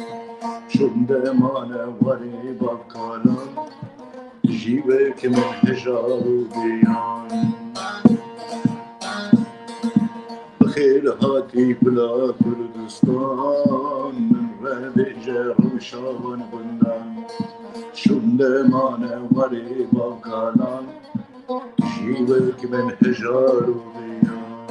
شنده مانه وری بالکالان جیوه که من هجار و بیان بخیر هاتی بلا کردستان من ربیجه و شامان گندان شنده مانه وری بالکالان جيبك من حجار وبيان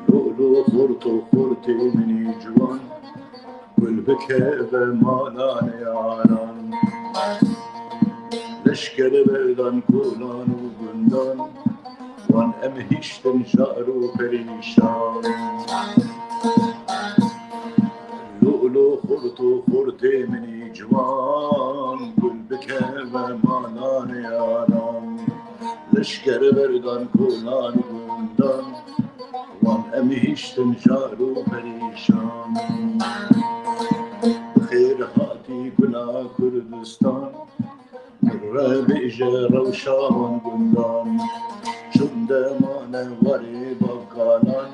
لولو خورتو خورتي مني جوان والبكيبة مالان ياران لشكر بردان كولان وبندان وان امهشتن جارو بريشان لولو خورتو خورتي مني جوان والبكيبة مالان ياران لشكر بردان كولان وبندان وان امهشتن جارو بريشان بخير هاتي بلا كردستان ربيجة روشان قندان شنده مانه وري بقالان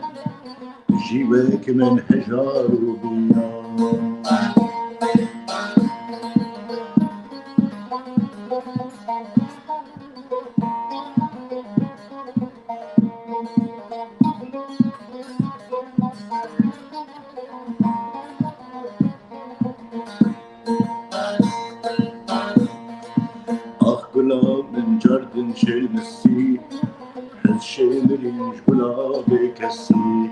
جيبك من حجار وبيان من جردن شيل مسي حز شيمرينج قلابي كسي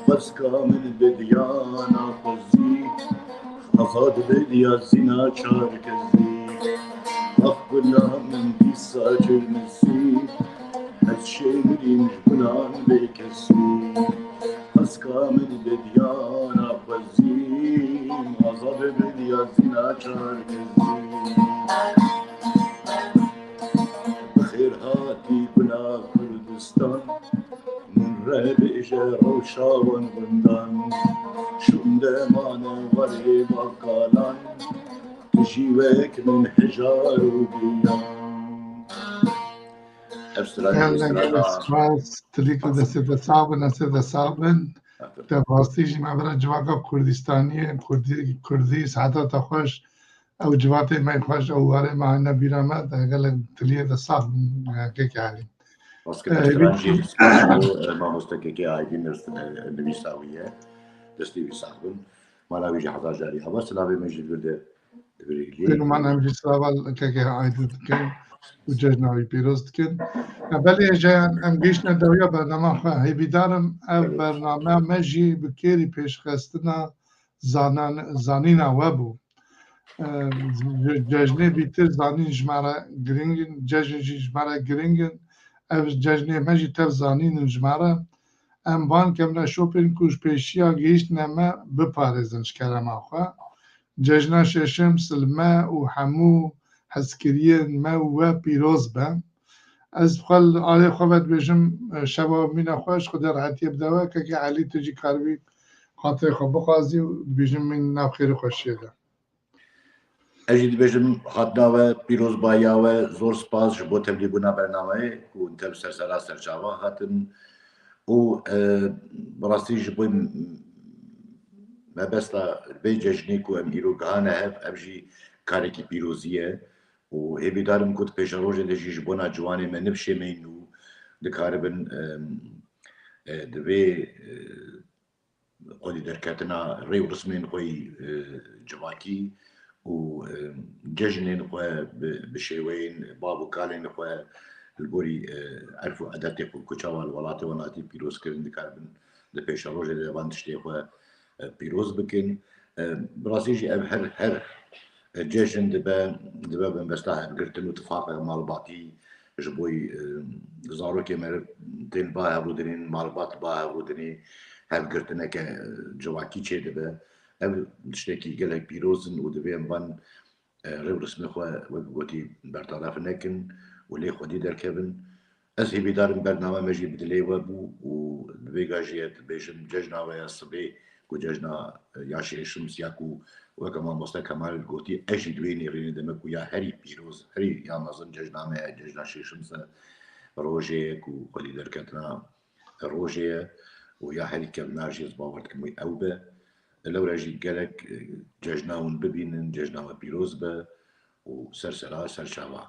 خفسكا من بديانا خزي خفاد بديا زنا شاركزي أخبلا من بيسا شيل مسي حز شيمرينج قلابي كسي خفسكا من بديانا خزي خفاد بديا زنا شاركزي هاتي بلا كردستان من ربيجة روشاون بندان شنده مانه وري بقالان تجيوك من حجار وبيان سپاس تلیک دسته صابن در واسطیش معبر جواقع کردستانی کردی سعادت خوش او جواتي ما يخش او واري مع النبي رامات قال تليه صعب كيك علي بس كده اشتراجي سباسو ما مستكيكي عايدين النبي ساوية دستي بيساقبن ما لا بيجي حضار جاري بس لا بيجي بده كانوا معنا مجلس سوال كيك عايد كان وججنا بيروز كان بلي جان ام جيشنا دويا برنامج هي بدارم برنامج مجي بكيري پیش خستنا زانینا وابو ججنه بیتر زانین جماره گرینگن ججن جماره گرینگن او ججنه مجی تر زانین جماره ام وان کمنا شوپین کوش پیشیا گیشت نما بپارزن شکرم آخوا ججنه ششم سلمه و همو حسکریه ما و پیروز با از بخال آلی خوابت بجم شبا مینا خوش خود راحتی بدوه که علی تجی کاروی خاطر خواب بخوازی و بجم من نبخیر خوشیه ده اجي بيجم خدناوه بيروز باياوه زور سپاس جبو تبليغونا برنامه و انت بسرسرا سرچاوا خاطن و براستي جبو ما بستا بي ججنيكو ام ايرو غانا هف ابجي كاريكي بيروزيه و هبي دارم كنت بيش روجه دجي جبونا جواني ما نبشي مينو دكاربن دبي قولي دركاتنا ريو رسمين خوي جواكي و ججنين خو بشيوين بابو كالين خو البوري عرفوا اداتي خو كوچاوا الولاتي وناتي بيروز كرن دكاربن لبيش روجه لبان تشتي خو بيروز بكن براسيجي اب هر جيشن دبا بنبستاه قرتن اتفاق مال باطي جبوي زارو كمر تين با ودنين مال بات با ودني هل قرتنا كجواكي تشي دبا اب تشتكي قالك بيروزن ودبين بان ريو رسمي خو وقوتي برطرف نكن ولي خدي دركبن از هي بدار برنامه مجي بدلي وبو وبيجاجيت بيجم ججنا ويا صبي وججنا ياشي شمس ياكو وكما مصطفى كمال قوتي اجي دويني ريني دمك ويا هري بيروز هري يا نظن ججنا ما ججنا شي شمس روجيك وقدي دركتنا روجيه ويا هري كبناجي زباورت كمي اوبه لو راجي قالك ججنا ونببين ججنا بيروز به وسرسرا سرشاوا